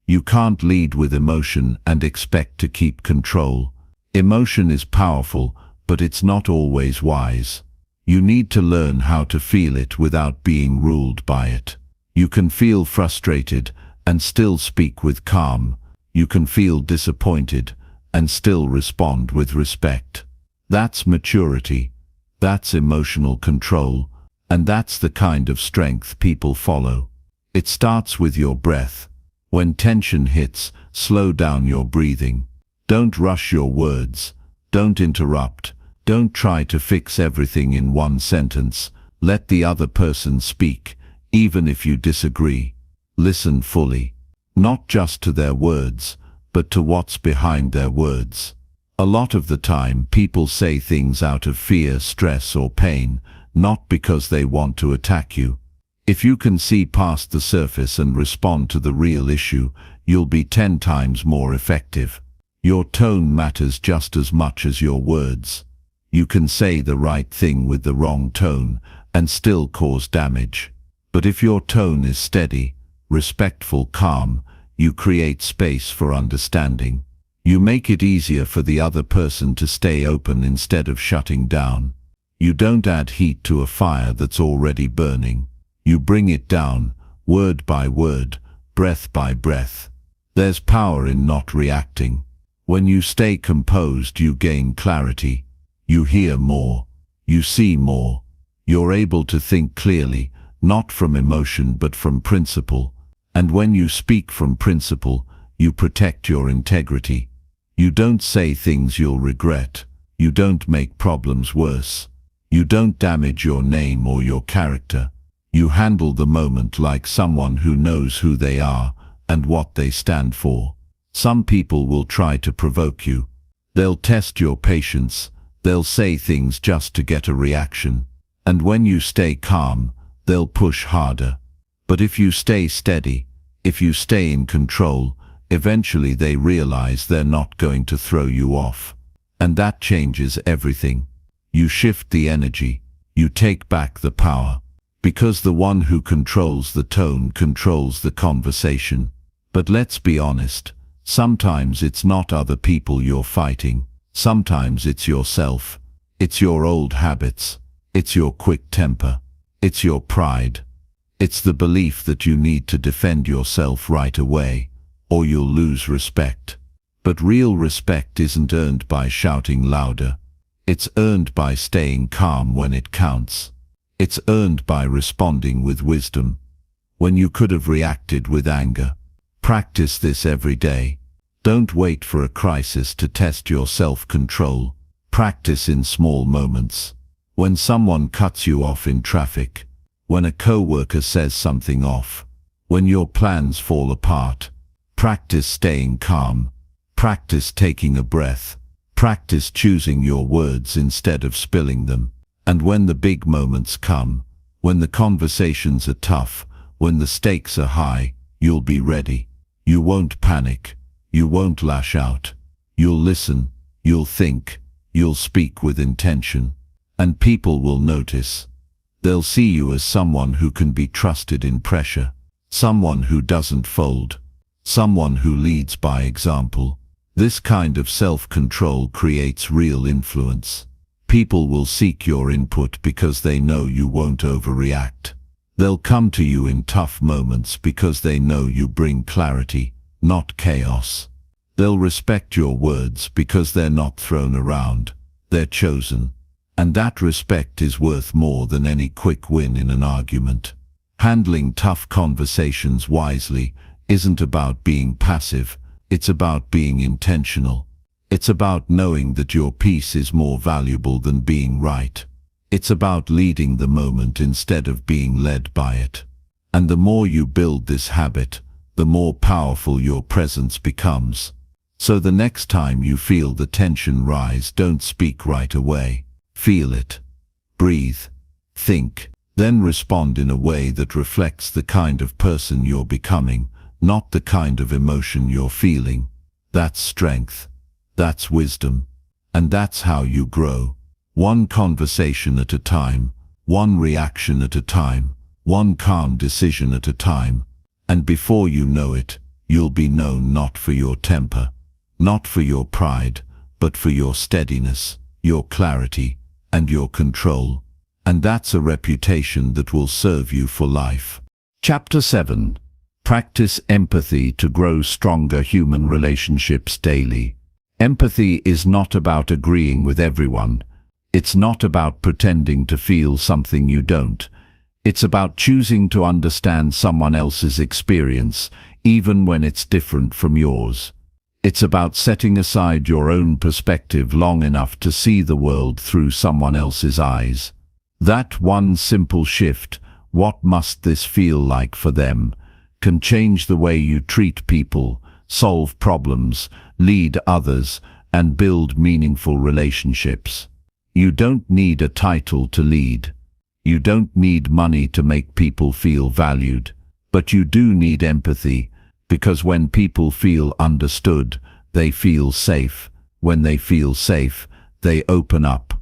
You can't lead with emotion and expect to keep control. Emotion is powerful, but it's not always wise. You need to learn how to feel it without being ruled by it. You can feel frustrated and still speak with calm. You can feel disappointed and still respond with respect. That's maturity. That's emotional control. And that's the kind of strength people follow. It starts with your breath. When tension hits, slow down your breathing. Don't rush your words. Don't interrupt. Don't try to fix everything in one sentence. Let the other person speak, even if you disagree. Listen fully. Not just to their words, but to what's behind their words. A lot of the time, people say things out of fear, stress, or pain, not because they want to attack you. If you can see past the surface and respond to the real issue, you'll be 10 times more effective. Your tone matters just as much as your words. You can say the right thing with the wrong tone and still cause damage. But if your tone is steady, respectful, calm, you create space for understanding. You make it easier for the other person to stay open instead of shutting down. You don't add heat to a fire that's already burning. You bring it down, word by word, breath by breath. There's power in not reacting. When you stay composed, you gain clarity. You hear more. You see more. You're able to think clearly, not from emotion but from principle. And when you speak from principle, you protect your integrity. You don't say things you'll regret. You don't make problems worse. You don't damage your name or your character. You handle the moment like someone who knows who they are and what they stand for. Some people will try to provoke you. They'll test your patience. They'll say things just to get a reaction. And when you stay calm, they'll push harder. But if you stay steady, if you stay in control, eventually they realize they're not going to throw you off. And that changes everything. You shift the energy. You take back the power. Because the one who controls the tone controls the conversation. But let's be honest, sometimes it's not other people you're fighting. Sometimes it's yourself. It's your old habits. It's your quick temper. It's your pride. It's the belief that you need to defend yourself right away, or you'll lose respect. But real respect isn't earned by shouting louder. It's earned by staying calm when it counts. It's earned by responding with wisdom when you could have reacted with anger. Practice this every day. Don't wait for a crisis to test your self-control. Practice in small moments. When someone cuts you off in traffic, when a coworker says something off, when your plans fall apart, practice staying calm. Practice taking a breath. Practice choosing your words instead of spilling them. And when the big moments come, when the conversations are tough, when the stakes are high, you'll be ready. You won't panic. You won't lash out. You'll listen. You'll think. You'll speak with intention. And people will notice. They'll see you as someone who can be trusted in pressure. Someone who doesn't fold. Someone who leads by example. This kind of self-control creates real influence. People will seek your input because they know you won't overreact. They'll come to you in tough moments because they know you bring clarity, not chaos. They'll respect your words because they're not thrown around, they're chosen. And that respect is worth more than any quick win in an argument. Handling tough conversations wisely isn't about being passive, it's about being intentional. It's about knowing that your peace is more valuable than being right. It's about leading the moment instead of being led by it. And the more you build this habit, the more powerful your presence becomes. So the next time you feel the tension rise, don't speak right away. Feel it. Breathe. Think. Then respond in a way that reflects the kind of person you're becoming, not the kind of emotion you're feeling. That's strength. That's wisdom. And that's how you grow. One conversation at a time, one reaction at a time, one calm decision at a time. And before you know it, you'll be known not for your temper, not for your pride, but for your steadiness, your clarity, and your control. And that's a reputation that will serve you for life. Chapter 7. Practice empathy to grow stronger human relationships daily. Empathy is not about agreeing with everyone. It's not about pretending to feel something you don't. It's about choosing to understand someone else's experience, even when it's different from yours. It's about setting aside your own perspective long enough to see the world through someone else's eyes. That one simple shift, what must this feel like for them, can change the way you treat people, solve problems, lead others, and build meaningful relationships. You don't need a title to lead. You don't need money to make people feel valued. But you do need empathy, because when people feel understood, they feel safe. When they feel safe, they open up.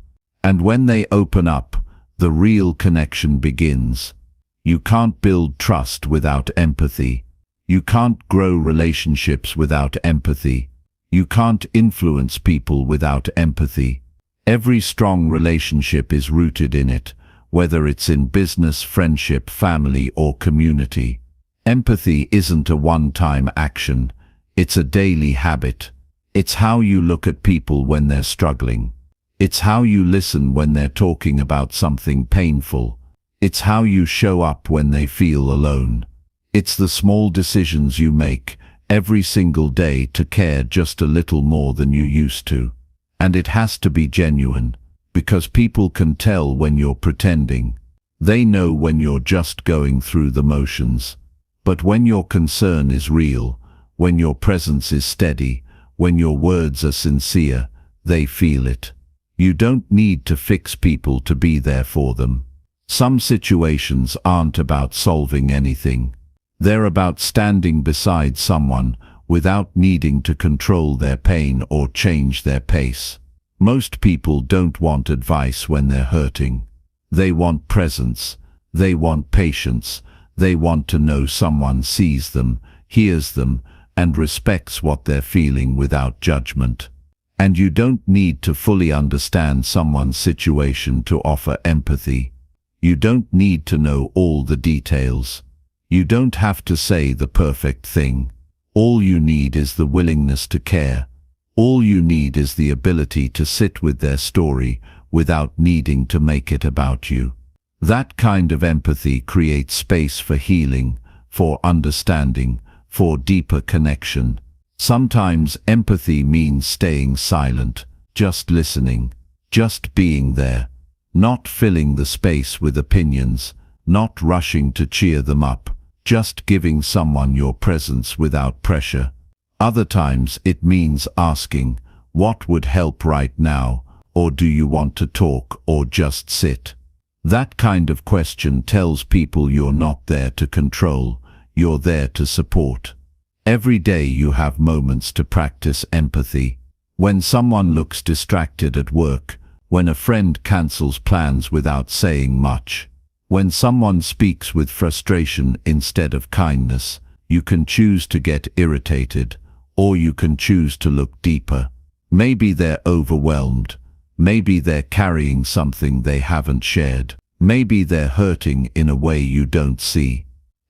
And when they open up, the real connection begins. You can't build trust without empathy. You can't grow relationships without empathy. You can't influence people without empathy. Every strong relationship is rooted in it, whether it's in business, friendship, family, or community. Empathy isn't a one-time action. It's a daily habit. It's how you look at people when they're struggling. It's how you listen when they're talking about something painful. It's how you show up when they feel alone. It's the small decisions you make every single day to care just a little more than you used to. And it has to be genuine, because people can tell when you're pretending. They know when you're just going through the motions. But when your concern is real, when your presence is steady, when your words are sincere, they feel it. You don't need to fix people to be there for them. Some situations aren't about solving anything. They're about standing beside someone without needing to control their pain or change their pace. Most people don't want advice when they're hurting. They want presence. They want patience. They want to know someone sees them, hears them, and respects what they're feeling without judgment. And you don't need to fully understand someone's situation to offer empathy. You don't need to know all the details. You don't have to say the perfect thing. All you need is the willingness to care. All you need is the ability to sit with their story without needing to make it about you. That kind of empathy creates space for healing, for understanding, for deeper connection. Sometimes empathy means staying silent, just listening, just being there, not filling the space with opinions, not rushing to cheer them up, just giving someone your presence without pressure. Other times it means asking, what would help right now, or do you want to talk or just sit? That kind of question tells people you're not there to control, you're there to support. Every day you have moments to practice empathy. When someone looks distracted at work, when a friend cancels plans without saying much, when someone speaks with frustration instead of kindness, you can choose to get irritated, or you can choose to look deeper. Maybe they're overwhelmed. Maybe they're carrying something they haven't shared. Maybe they're hurting in a way you don't see.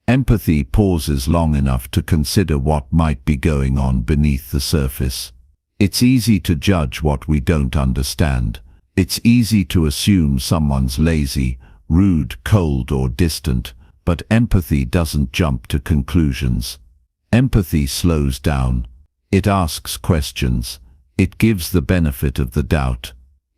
Empathy pauses long enough to consider what might be going on beneath the surface. It's easy to judge what we don't understand. It's easy to assume someone's lazy, rude, cold, or distant, but empathy doesn't jump to conclusions. Empathy slows down. It asks questions. It gives the benefit of the doubt.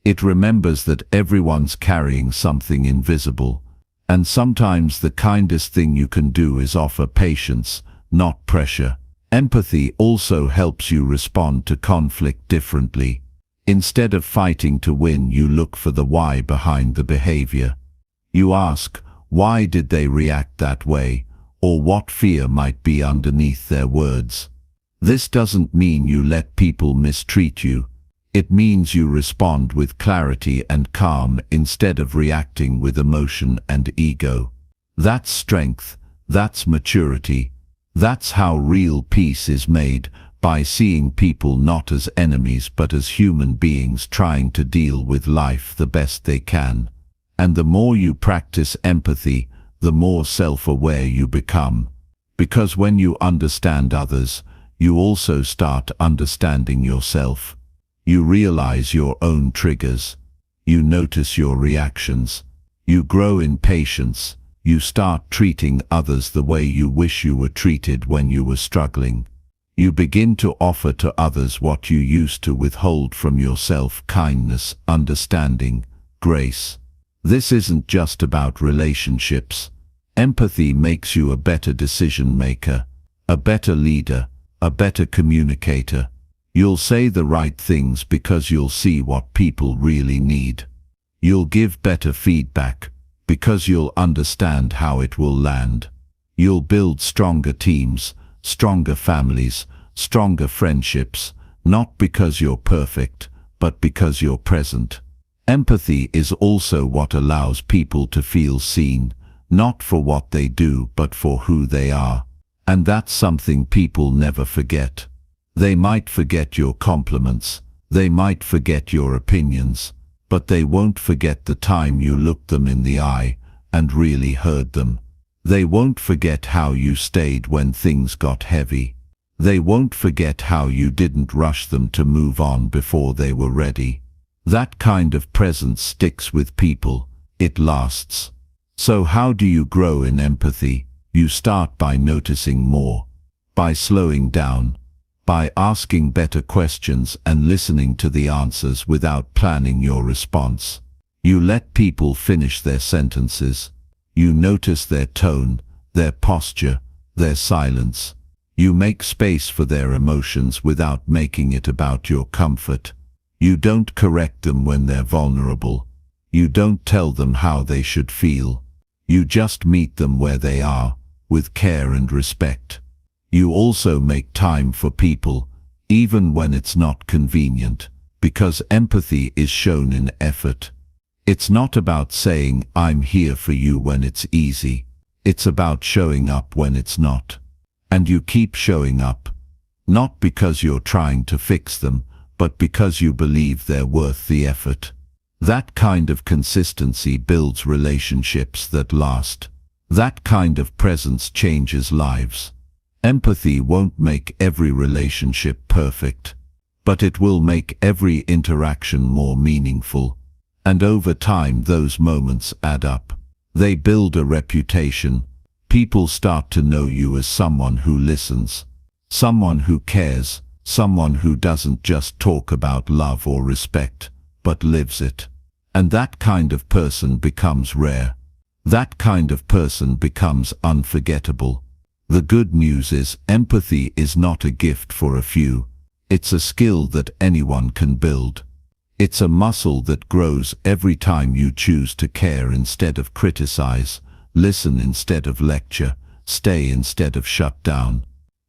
It remembers that everyone's carrying something invisible. And sometimes the kindest thing you can do is offer patience, not pressure. Empathy also helps you respond to conflict differently. Instead of fighting to win, you look for the why behind the behavior. You ask, why did they react that way, or what fear might be underneath their words? This doesn't mean you let people mistreat you. It means you respond with clarity and calm instead of reacting with emotion and ego. That's strength. That's maturity. That's how real peace is made, by seeing people not as enemies but as human beings trying to deal with life the best they can. And the more you practice empathy, the more self-aware you become. Because when you understand others, you also start understanding yourself. You realize your own triggers. You notice your reactions. You grow in patience. You start treating others the way you wish you were treated when you were struggling. You begin to offer to others what you used to withhold from yourself: kindness, understanding, grace. This isn't just about relationships. Empathy makes you a better decision maker, a better leader, a better communicator. You'll say the right things because you'll see what people really need. You'll give better feedback because you'll understand how it will land. You'll build stronger teams, stronger families, stronger friendships, not because you're perfect, but because you're present. Empathy is also what allows people to feel seen, not for what they do, but for who they are. And that's something people never forget. They might forget your compliments, they might forget your opinions, but they won't forget the time you looked them in the eye and really heard them. They won't forget how you stayed when things got heavy. They won't forget how you didn't rush them to move on before they were ready. That kind of presence sticks with people. It lasts. So how do you grow in empathy? You start by noticing more, by slowing down, by asking better questions and listening to the answers without planning your response. You let people finish their sentences. You notice their tone, their posture, their silence. You make space for their emotions without making it about your comfort. You don't correct them when they're vulnerable. You don't tell them how they should feel. You just meet them where they are, with care and respect. You also make time for people, even when it's not convenient, because empathy is shown in effort. It's not about saying, "I'm here for you" when it's easy. It's about showing up when it's not. And you keep showing up, not because you're trying to fix them, but because you believe they're worth the effort. That kind of consistency builds relationships that last. That kind of presence changes lives. Empathy won't make every relationship perfect, but it will make every interaction more meaningful. And over time those moments add up. They build a reputation. People start to know you as someone who listens, someone who cares, someone who doesn't just talk about love or respect, but lives it. And that kind of person becomes rare. That kind of person becomes unforgettable. The good news is empathy is not a gift for a few. It's a skill that anyone can build. It's a muscle that grows every time you choose to care instead of criticize, listen instead of lecture, stay instead of shut down.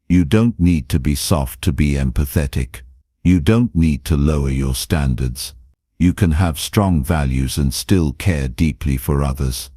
You don't need to be soft to be empathetic. You don't need to lower your standards. You can have strong values and still care deeply for others.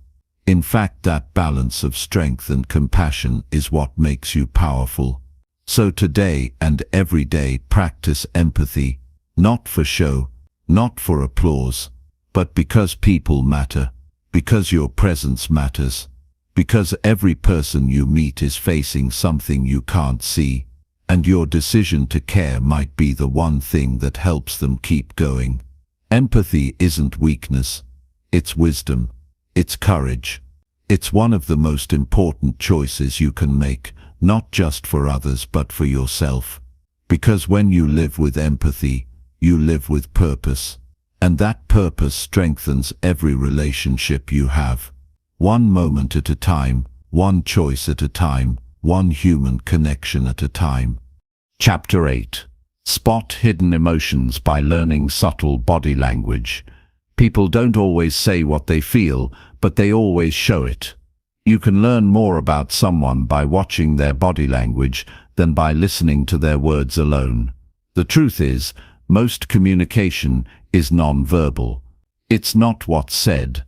In fact, that balance of strength and compassion is what makes you powerful. So today and every day practice empathy, not for show, not for applause, but because people matter, because your presence matters, because every person you meet is facing something you can't see, and your decision to care might be the one thing that helps them keep going. Empathy isn't weakness, it's wisdom. It's courage. It's one of the most important choices you can make, not just for others but for yourself. Because when you live with empathy, you live with purpose. And that purpose strengthens every relationship you have. One moment at a time, one choice at a time, one human connection at a time. Chapter 8. Spot hidden emotions by learning subtle body language. People don't always say what they feel, but they always show it. You can learn more about someone by watching their body language than by listening to their words alone. The truth is, most communication is non-verbal. It's not what's said,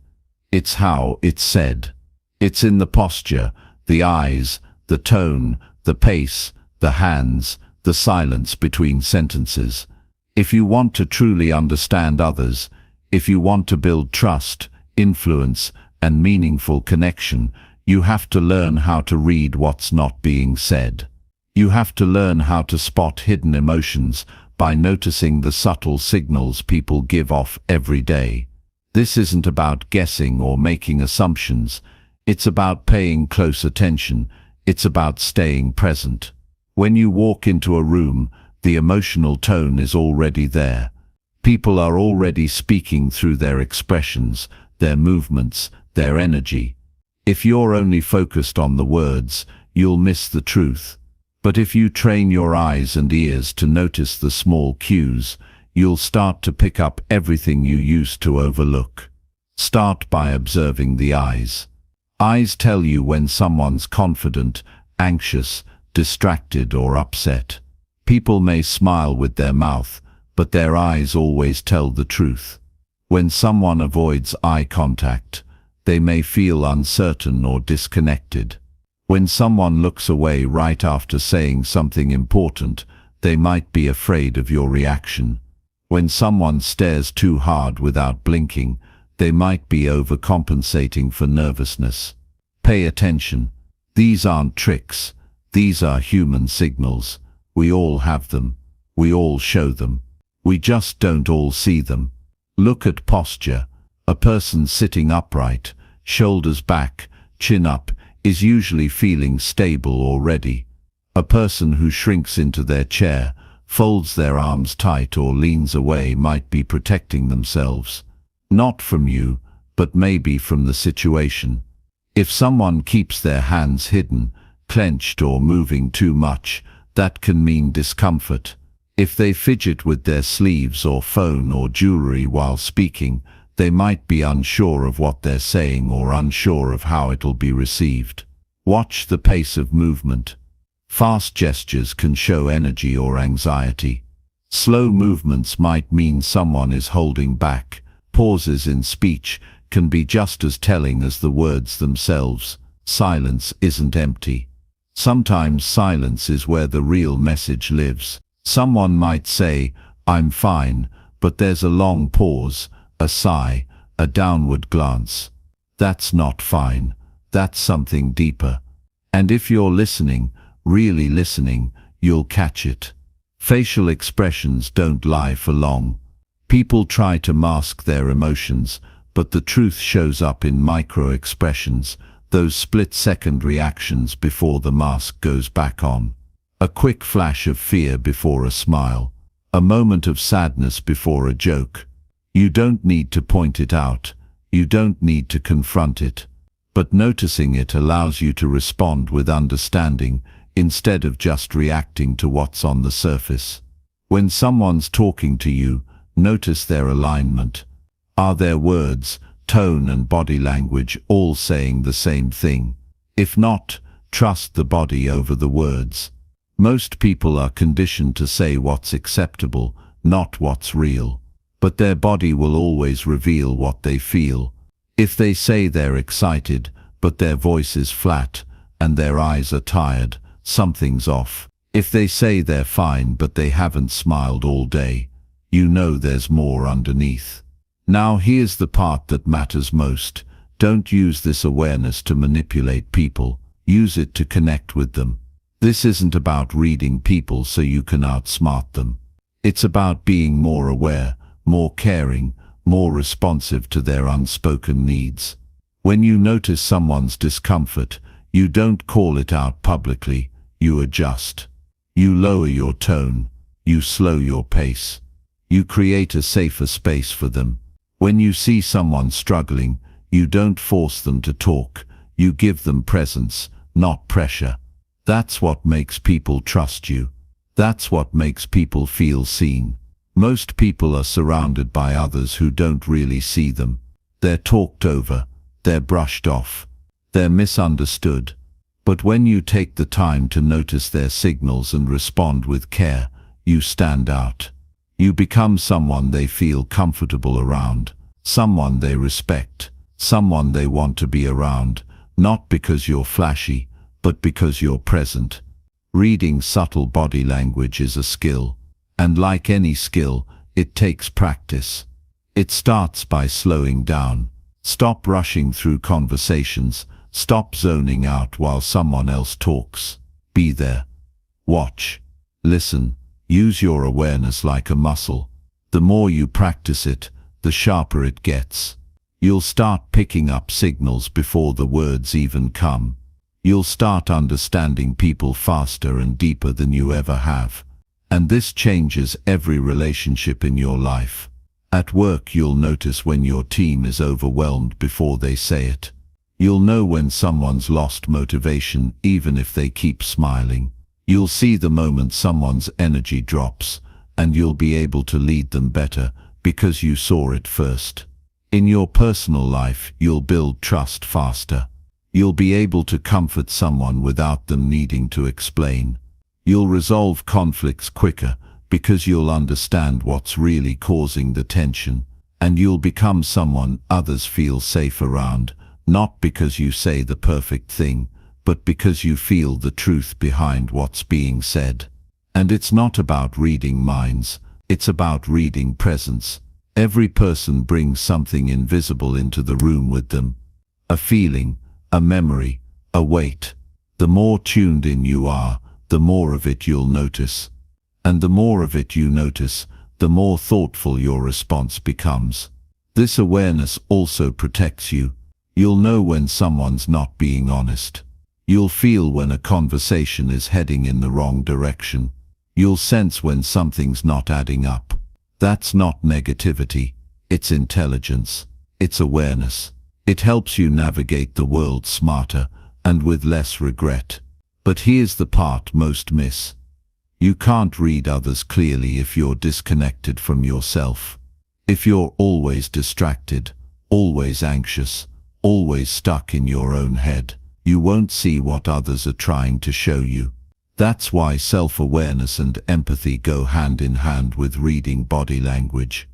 it's how it's said. It's in the posture, the eyes, the tone, the pace, the hands, the silence between sentences. If you want to truly understand others, if you want to build trust, influence, and meaningful connection, you have to learn how to read what's not being said. You have to learn how to spot hidden emotions by noticing the subtle signals people give off every day. This isn't about guessing or making assumptions. It's about paying close attention. It's about staying present. When you walk into a room, the emotional tone is already there. People are already speaking through their expressions, their movements, their energy. If you're only focused on the words, you'll miss the truth. But if you train your eyes and ears to notice the small cues, you'll start to pick up everything you used to overlook. Start by observing the eyes. Eyes tell you when someone's confident, anxious, distracted or upset. People may smile with their mouth, but their eyes always tell the truth. When someone avoids eye contact, they may feel uncertain or disconnected. When someone looks away right after saying something important, they might be afraid of your reaction. When someone stares too hard without blinking, they might be overcompensating for nervousness. Pay attention. These aren't tricks. These are human signals. We all have them. We all show them. We just don't all see them. Look at posture. A person sitting upright, shoulders back, chin up, is usually feeling stable or ready. A person who shrinks into their chair, folds their arms tight or leans away might be protecting themselves. Not from you, but maybe from the situation. If someone keeps their hands hidden, clenched or moving too much, that can mean discomfort. If they fidget with their sleeves or phone or jewelry while speaking, they might be unsure of what they're saying or unsure of how it'll be received. Watch the pace of movement. Fast gestures can show energy or anxiety. Slow movements might mean someone is holding back. Pauses in speech can be just as telling as the words themselves. Silence isn't empty. Sometimes silence is where the real message lives. Someone might say, "I'm fine," but there's a long pause, a sigh, a downward glance. That's not fine. That's something deeper. And if you're listening, really listening, you'll catch it. Facial expressions don't lie for long. People try to mask their emotions, but the truth shows up in micro-expressions, those split-second reactions before the mask goes back on. A quick flash of fear before a smile. A moment of sadness before a joke. You don't need to point it out. You don't need to confront it. But noticing it allows you to respond with understanding, instead of just reacting to what's on the surface. When someone's talking to you, notice their alignment. Are their words, tone and body language all saying the same thing? If not, trust the body over the words. Most people are conditioned to say what's acceptable, not what's real. But their body will always reveal what they feel. If they say they're excited, but their voice is flat, and their eyes are tired, something's off. If they say they're fine but they haven't smiled all day, you know there's more underneath. Now here's the part that matters most. Don't use this awareness to manipulate people. Use it to connect with them. This isn't about reading people so you can outsmart them. It's about being more aware, more caring, more responsive to their unspoken needs. When you notice someone's discomfort, you don't call it out publicly, you adjust. You lower your tone, you slow your pace. You create a safer space for them. When you see someone struggling, you don't force them to talk, you give them presence, not pressure. That's what makes people trust you. That's what makes people feel seen. Most people are surrounded by others who don't really see them. They're talked over, they're brushed off, they're misunderstood. But when you take the time to notice their signals and respond with care, you stand out. You become someone they feel comfortable around, someone they respect, someone they want to be around, not because you're flashy, but because you're present. Reading subtle body language is a skill. And like any skill, it takes practice. It starts by slowing down. Stop rushing through conversations. Stop zoning out while someone else talks. Be there. Watch. Listen. Use your awareness like a muscle. The more you practice it, the sharper it gets. You'll start picking up signals before the words even come. You'll start understanding people faster and deeper than you ever have. And this changes every relationship in your life. At work, you'll notice when your team is overwhelmed before they say it. You'll know when someone's lost motivation even if they keep smiling. You'll see the moment someone's energy drops, and you'll be able to lead them better because you saw it first. In your personal life, you'll build trust faster. You'll be able to comfort someone without them needing to explain. You'll resolve conflicts quicker because you'll understand what's really causing the tension, and you'll become someone others feel safe around, not because you say the perfect thing, but because you feel the truth behind what's being said. And it's not about reading minds, it's about reading presence. Every person brings something invisible into the room with them. A feeling, a memory, a weight. The more tuned in you are, the more of it you'll notice. And the more of it you notice, the more thoughtful your response becomes. This awareness also protects you. You'll know when someone's not being honest. You'll feel when a conversation is heading in the wrong direction. You'll sense when something's not adding up. That's not negativity, it's intelligence, it's awareness. It helps you navigate the world smarter and with less regret. But here's the part most miss. You can't read others clearly if you're disconnected from yourself. If you're always distracted, always anxious, always stuck in your own head, you won't see what others are trying to show you. That's why self-awareness and empathy go hand in hand with reading body language.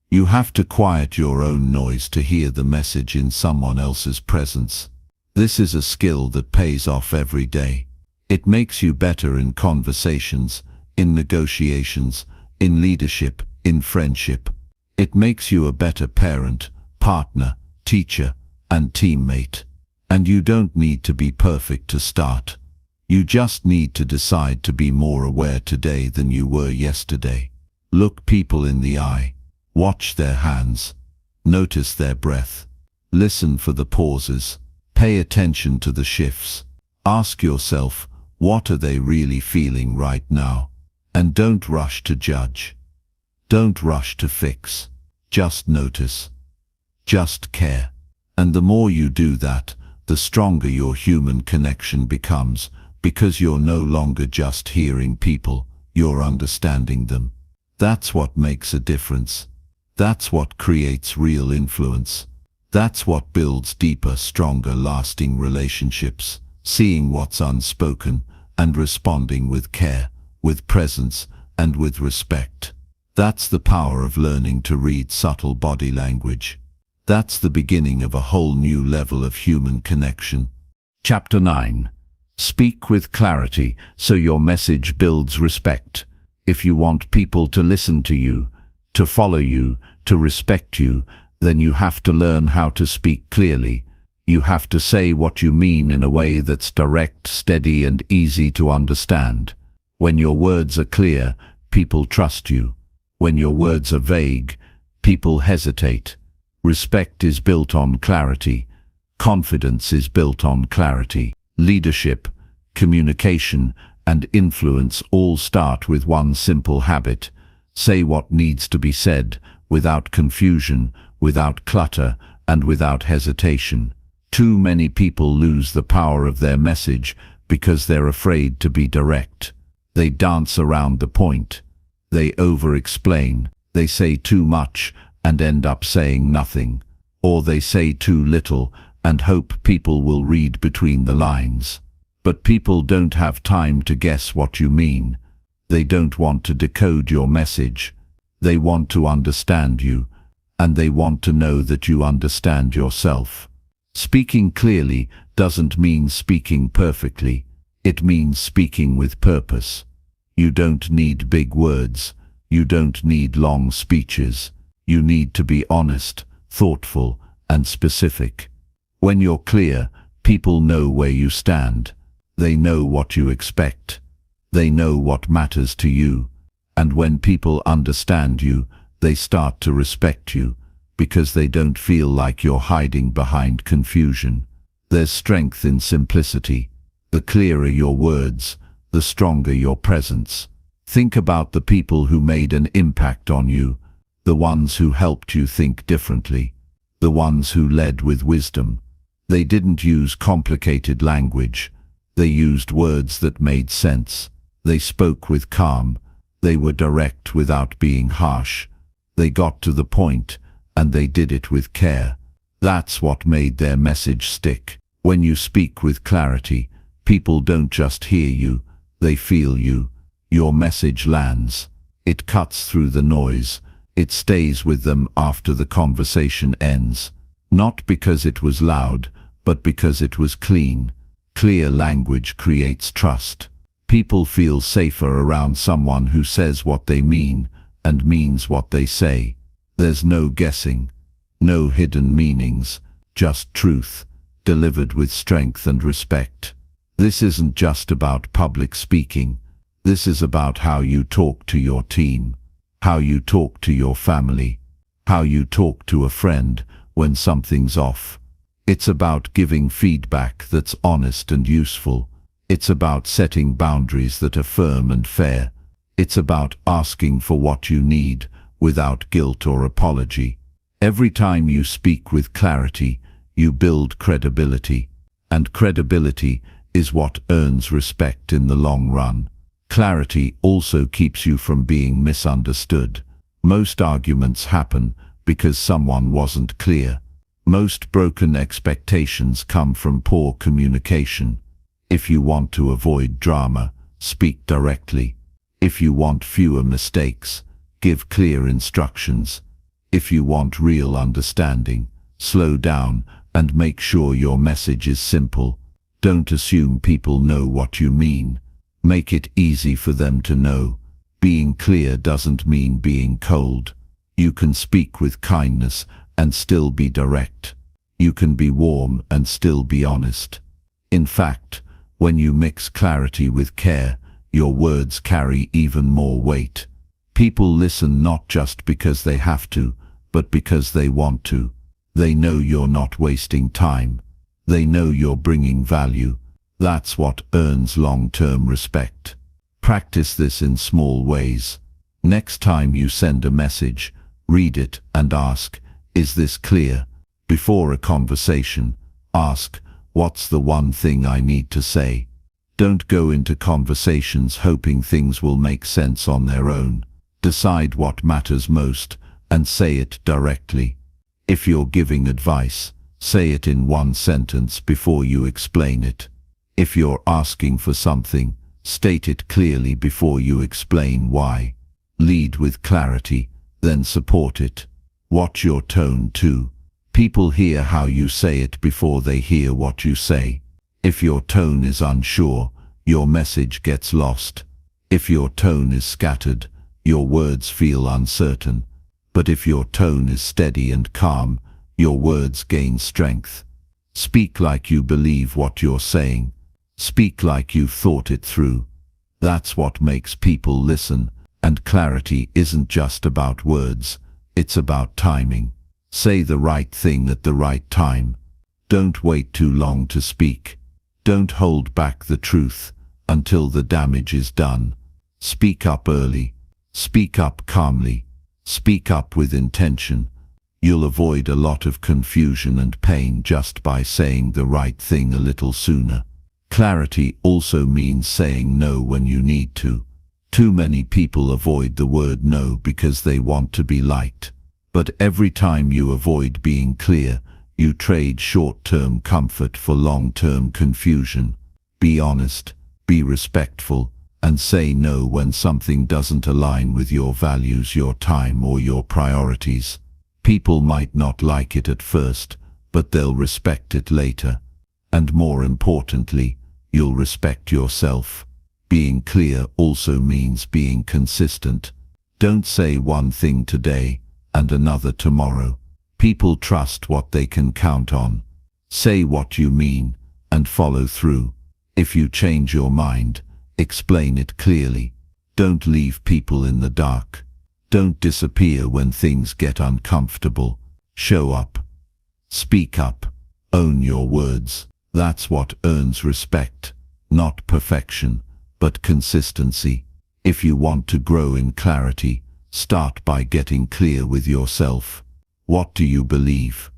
You have to quiet your own noise to hear the message in someone else's presence. This is a skill that pays off every day. It makes you better in conversations, in negotiations, in leadership, in friendship. It makes you a better parent, partner, teacher, and teammate. And you don't need to be perfect to start. You just need to decide to be more aware today than you were yesterday. Look people in the eye. Watch their hands. Notice their breath. Listen for the pauses. Pay attention to the shifts. Ask yourself, what are they really feeling right now? And don't rush to judge. Don't rush to fix. Just notice. Just care. And the more you do that, the stronger your human connection becomes, because you're no longer just hearing people, you're understanding them. That's what makes a difference. That's what creates real influence. That's what builds deeper, stronger, lasting relationships, seeing what's unspoken and responding with care, with presence, and with respect. That's the power of learning to read subtle body language. That's the beginning of a whole new level of human connection. Chapter 9. Speak with clarity so your message builds respect. If you want people to listen to you, to follow you, to respect you, then you have to learn how to speak clearly. You have to say what you mean in a way that's direct, steady, and easy to understand. When your words are clear, people trust you. When your words are vague, people hesitate. Respect is built on clarity. Confidence is built on clarity. Leadership, communication, and influence all start with one simple habit. Say what needs to be said, without confusion, without clutter, and without hesitation. Too many people lose the power of their message because they're afraid to be direct. They dance around the point. They over-explain. They say too much and end up saying nothing. Or they say too little and hope people will read between the lines. But people don't have time to guess what you mean. They don't want to decode your message. They want to understand you, and they want to know that you understand yourself. Speaking clearly doesn't mean speaking perfectly. It means speaking with purpose. You don't need big words. You don't need long speeches. You need to be honest, thoughtful, and specific. When you're clear, people know where you stand. They know what you expect. They know what matters to you. And when people understand you, they start to respect you, because they don't feel like you're hiding behind confusion. There's strength in simplicity. The clearer your words, the stronger your presence. Think about the people who made an impact on you, the ones who helped you think differently, the ones who led with wisdom. They didn't use complicated language. They used words that made sense. They spoke with calm. They were direct without being harsh. They got to the point, and they did it with care. That's what made their message stick. When you speak with clarity, people don't just hear you, they feel you. Your message lands. It cuts through the noise. It stays with them after the conversation ends. Not because it was loud, but because it was clean. Clear language creates trust. People feel safer around someone who says what they mean and means what they say. There's no guessing, no hidden meanings, just truth, delivered with strength and respect. This isn't just about public speaking. This is about how you talk to your team, how you talk to your family, how you talk to a friend when something's off. It's about giving feedback that's honest and useful. It's about setting boundaries that are firm and fair. It's about asking for what you need without guilt or apology. Every time you speak with clarity, you build credibility, and credibility is what earns respect in the long run. Clarity also keeps you from being misunderstood. Most arguments happen because someone wasn't clear. Most broken expectations come from poor communication. If you want to avoid drama, speak directly. If you want fewer mistakes, give clear instructions. If you want real understanding, slow down and make sure your message is simple. Don't assume people know what you mean. Make it easy for them to know. Being clear doesn't mean being cold. You can speak with kindness and still be direct. You can be warm and still be honest. In fact, when you mix clarity with care, your words carry even more weight. People listen not just because they have to, but because they want to. They know you're not wasting time. They know you're bringing value. That's what earns long-term respect. Practice this in small ways. Next time you send a message, read it and ask, is this clear? Before a conversation, ask, what's the one thing I need to say? Don't go into conversations hoping things will make sense on their own. Decide what matters most and say it directly. If you're giving advice, say it in one sentence before you explain it. If you're asking for something, state it clearly before you explain why. Lead with clarity, then support it. Watch your tone too. People hear how you say it before they hear what you say. If your tone is unsure, your message gets lost. If your tone is scattered, your words feel uncertain. But if your tone is steady and calm, your words gain strength. Speak like you believe what you're saying. Speak like you've thought it through. That's what makes people listen, and clarity isn't just about words, it's about timing. Say the right thing at the right time. Don't wait too long to speak. Don't hold back the truth until the damage is done. Speak up early. Speak up calmly. Speak up with intention. You'll avoid a lot of confusion and pain just by saying the right thing a little sooner. Clarity also means saying no when you need to. Too many people avoid the word no because they want to be liked. But every time you avoid being clear, you trade short-term comfort for long-term confusion. Be honest, be respectful, and say no when something doesn't align with your values, your time, or your priorities. People might not like it at first, but they'll respect it later. And more importantly, you'll respect yourself. Being clear also means being consistent. Don't say one thing today and another tomorrow. People trust what they can count on. Say what you mean and follow through. If you change your mind, explain it clearly. Don't leave people in the dark. Don't disappear when things get uncomfortable. Show up. Speak up. Own your words. That's what earns respect. Not perfection, but consistency. If you want to grow in clarity, start by getting clear with yourself. What do you believe?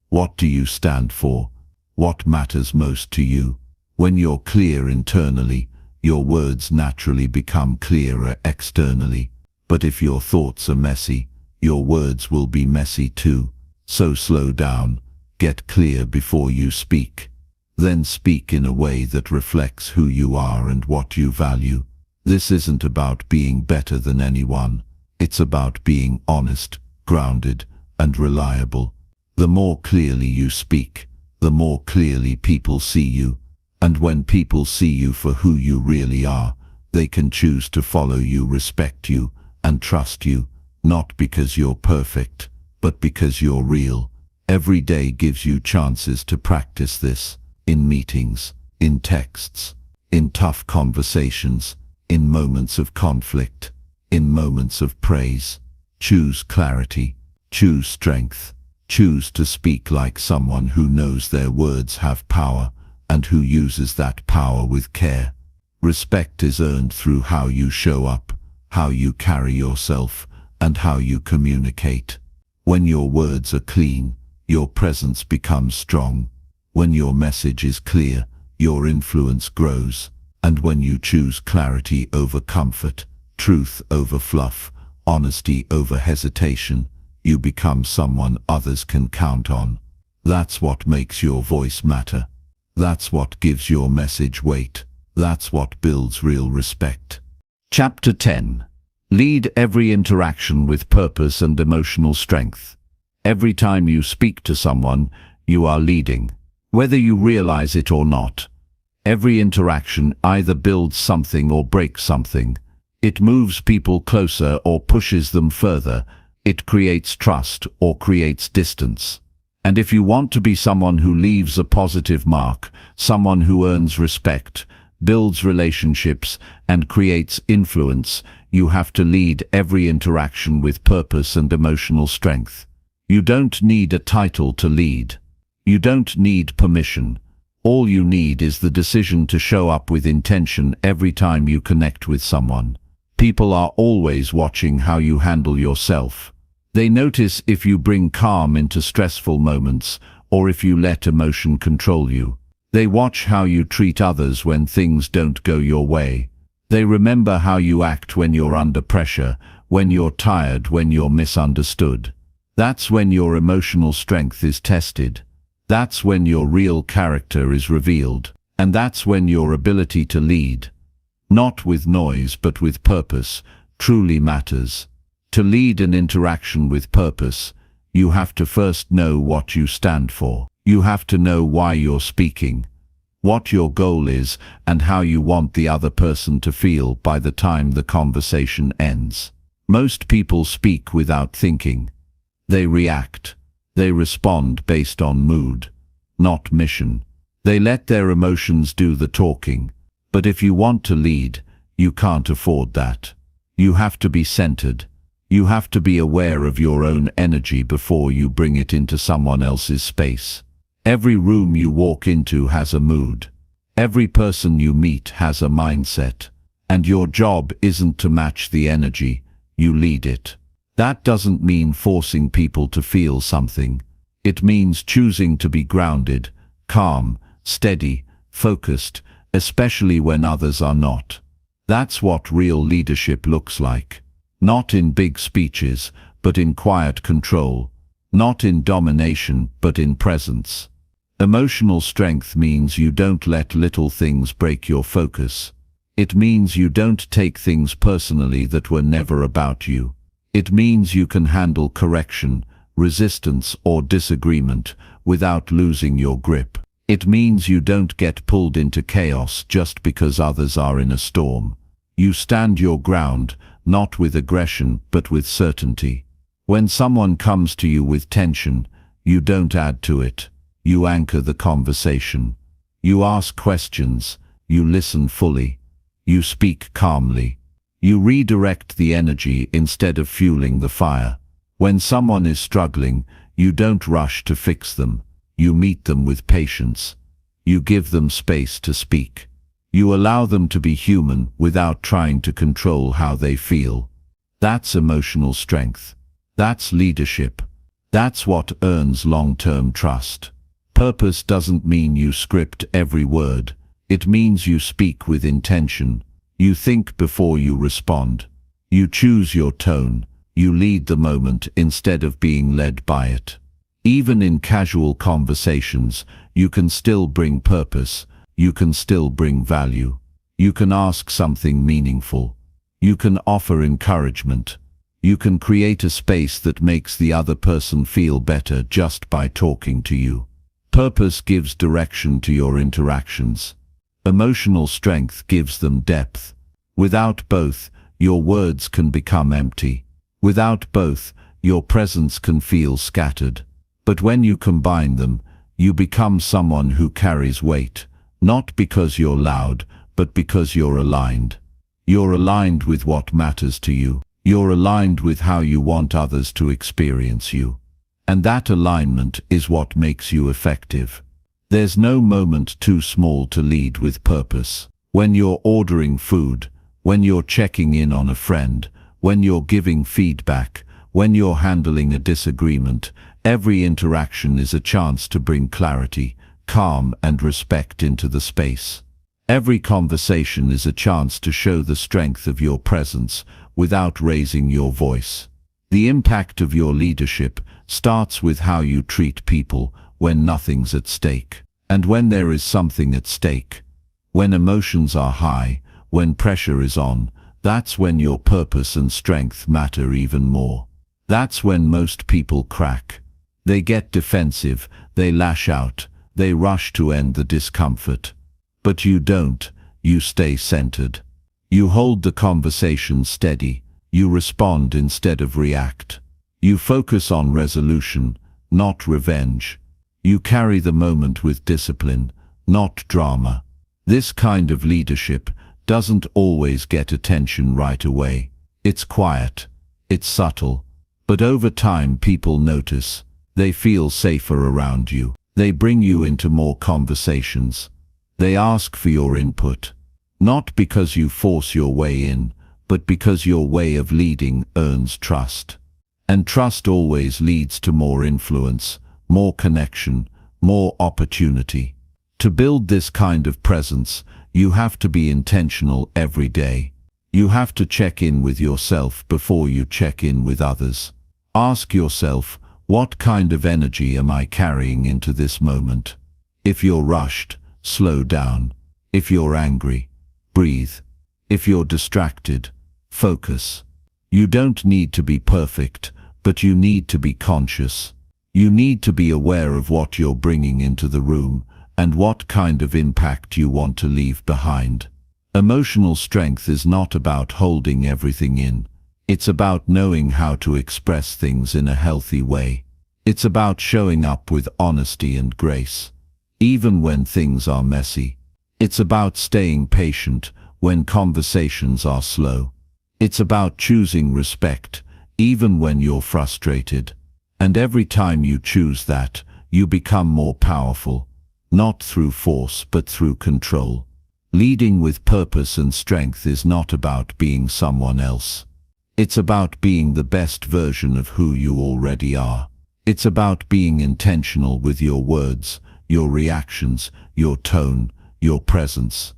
What do you stand for? What matters most to you? When you're clear internally, your words naturally become clearer externally. But if your thoughts are messy, your words will be messy too. So slow down, get clear before you speak. Then speak in a way that reflects who you are and what you value. This isn't about being better than anyone. It's about being honest, grounded, and reliable. The more clearly you speak, the more clearly people see you. And when people see you for who you really are, they can choose to follow you, respect you, and trust you, not because you're perfect, but because you're real. Every day gives you chances to practice this, in meetings, in texts, in tough conversations, in moments of conflict, in moments of praise. Choose clarity, choose strength, choose to speak like someone who knows their words have power and who uses that power with care. Respect is earned through how you show up, how you carry yourself, and how you communicate. When your words are clean, your presence becomes strong. When your message is clear, your influence grows. And when you choose clarity over comfort, truth over fluff, honesty over hesitation, you become someone others can count on. That's what makes your voice matter. That's what gives your message weight. That's what builds real respect. Chapter 10. Lead every interaction with purpose and emotional strength. Every time you speak to someone, you are leading, whether you realize it or not. Every interaction either builds something or breaks something. It moves people closer or pushes them further. It creates trust or creates distance. And if you want to be someone who leaves a positive mark, someone who earns respect, builds relationships, and creates influence, you have to lead every interaction with purpose and emotional strength. You don't need a title to lead. You don't need permission. All you need is the decision to show up with intention every time you connect with someone. People are always watching how you handle yourself. They notice if you bring calm into stressful moments or if you let emotion control you. They watch how you treat others when things don't go your way. They remember how you act when you're under pressure, when you're tired, when you're misunderstood. That's when your emotional strength is tested. That's when your real character is revealed. And that's when your ability to lead, not with noise but with purpose, truly matters. To lead an interaction with purpose, you have to first know what you stand for. You have to know why you're speaking, what your goal is, and how you want the other person to feel by the time the conversation ends. Most people speak without thinking. They react. They respond based on mood, not mission. They let their emotions do the talking. But if you want to lead, you can't afford that. You have to be centered. You have to be aware of your own energy before you bring it into someone else's space. Every room you walk into has a mood. Every person you meet has a mindset. And your job isn't to match the energy, you lead it. That doesn't mean forcing people to feel something. It means choosing to be grounded, calm, steady, focused, especially when others are not. That's what real leadership looks like. Not in big speeches, but in quiet control. Not in domination, but in presence. Emotional strength means you don't let little things break your focus. It means you don't take things personally that were never about you. It means you can handle correction, resistance, or disagreement without losing your grip. It means you don't get pulled into chaos just because others are in a storm. You stand your ground, not with aggression, but with certainty. When someone comes to you with tension, you don't add to it. You anchor the conversation. You ask questions. You listen fully. You speak calmly. You redirect the energy instead of fueling the fire. When someone is struggling, you don't rush to fix them. You meet them with patience. You give them space to speak. You allow them to be human without trying to control how they feel. That's emotional strength. That's leadership. That's what earns long-term trust. Purpose doesn't mean you script every word. It means you speak with intention. You think before you respond. You choose your tone. You lead the moment instead of being led by it. Even in casual conversations, you can still bring purpose. You can still bring value. You can ask something meaningful. You can offer encouragement. You can create a space that makes the other person feel better just by talking to you. Purpose gives direction to your interactions. Emotional strength gives them depth. Without both, your words can become empty. Without both, your presence can feel scattered. But when you combine them, you become someone who carries weight, not because you're loud, but because you're aligned. You're aligned with what matters to you. You're aligned with how you want others to experience you. And that alignment is what makes you effective. There's no moment too small to lead with purpose. When you're ordering food, when you're checking in on a friend, when you're giving feedback, when you're handling a disagreement, every interaction is a chance to bring clarity, calm, and respect into the space. Every conversation is a chance to show the strength of your presence without raising your voice. The impact of your leadership starts with how you treat people when nothing's at stake. And when there is something at stake, when emotions are high, when pressure is on, that's when your purpose and strength matter even more. That's when most people crack. They get defensive, they lash out, they rush to end the discomfort. But you don't, you stay centered. You hold the conversation steady, you respond instead of react. You focus on resolution, not revenge. You carry the moment with discipline, not drama. This kind of leadership doesn't always get attention right away. It's quiet, it's subtle, but over time people notice. They feel safer around you. They bring you into more conversations. They ask for your input, not because you force your way in, but because your way of leading earns trust. And trust always leads to more influence, more connection, more opportunity. To build this kind of presence, you have to be intentional every day. You have to check in with yourself before you check in with others. Ask yourself, what kind of energy am I carrying into this moment? If you're rushed, slow down. If you're angry, breathe. If you're distracted, focus. You don't need to be perfect, but you need to be conscious. You need to be aware of what you're bringing into the room and what kind of impact you want to leave behind. Emotional strength is not about holding everything in. It's about knowing how to express things in a healthy way. It's about showing up with honesty and grace, even when things are messy. It's about staying patient when conversations are slow. It's about choosing respect, even when you're frustrated. And every time you choose that, you become more powerful, not through force but through control. Leading with purpose and strength is not about being someone else. It's about being the best version of who you already are. It's about being intentional with your words, your reactions, your tone, your presence.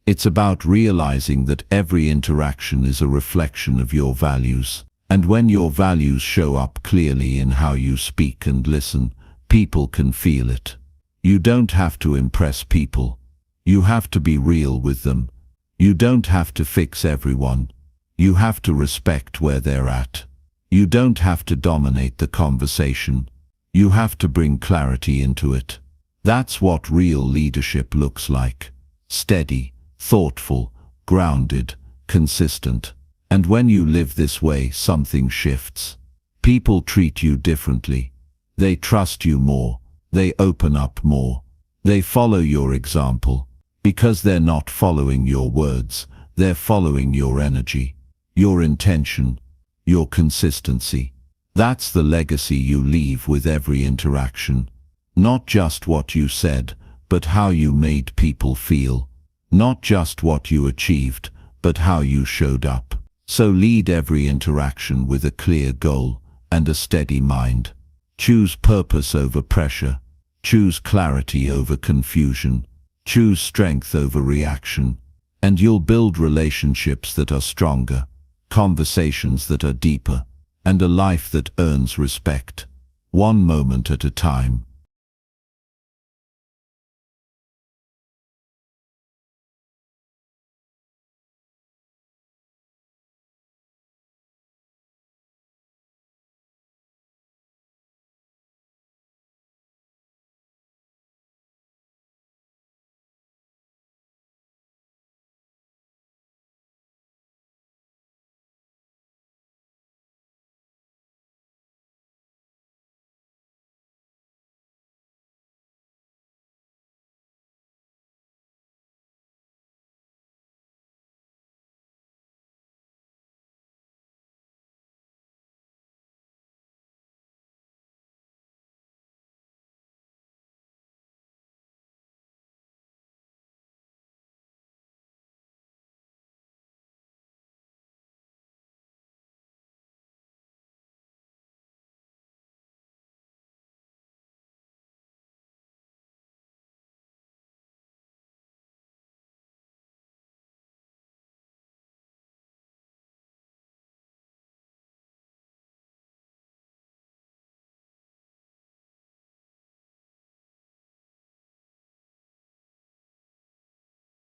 It's about realizing that every interaction is a reflection of your values. And when your values show up clearly in how you speak and listen, people can feel it. You don't have to impress people. You have to be real with them. You don't have to fix everyone. You have to respect where they're at. You don't have to dominate the conversation. You have to bring clarity into it. That's what real leadership looks like. Steady, thoughtful, grounded, consistent. And when you live this way, something shifts. People treat you differently. They trust you more. They open up more. They follow your example. Because they're not following your words, they're following your energy, your intention, your consistency. That's the legacy you leave with every interaction. Not just what you said, but how you made people feel. Not just what you achieved, but how you showed up. So lead every interaction with a clear goal and a steady mind. Choose purpose over pressure. Choose clarity over confusion. Choose strength over reaction, and you'll build relationships that are stronger, conversations that are deeper, and a life that earns respect, one moment at a time.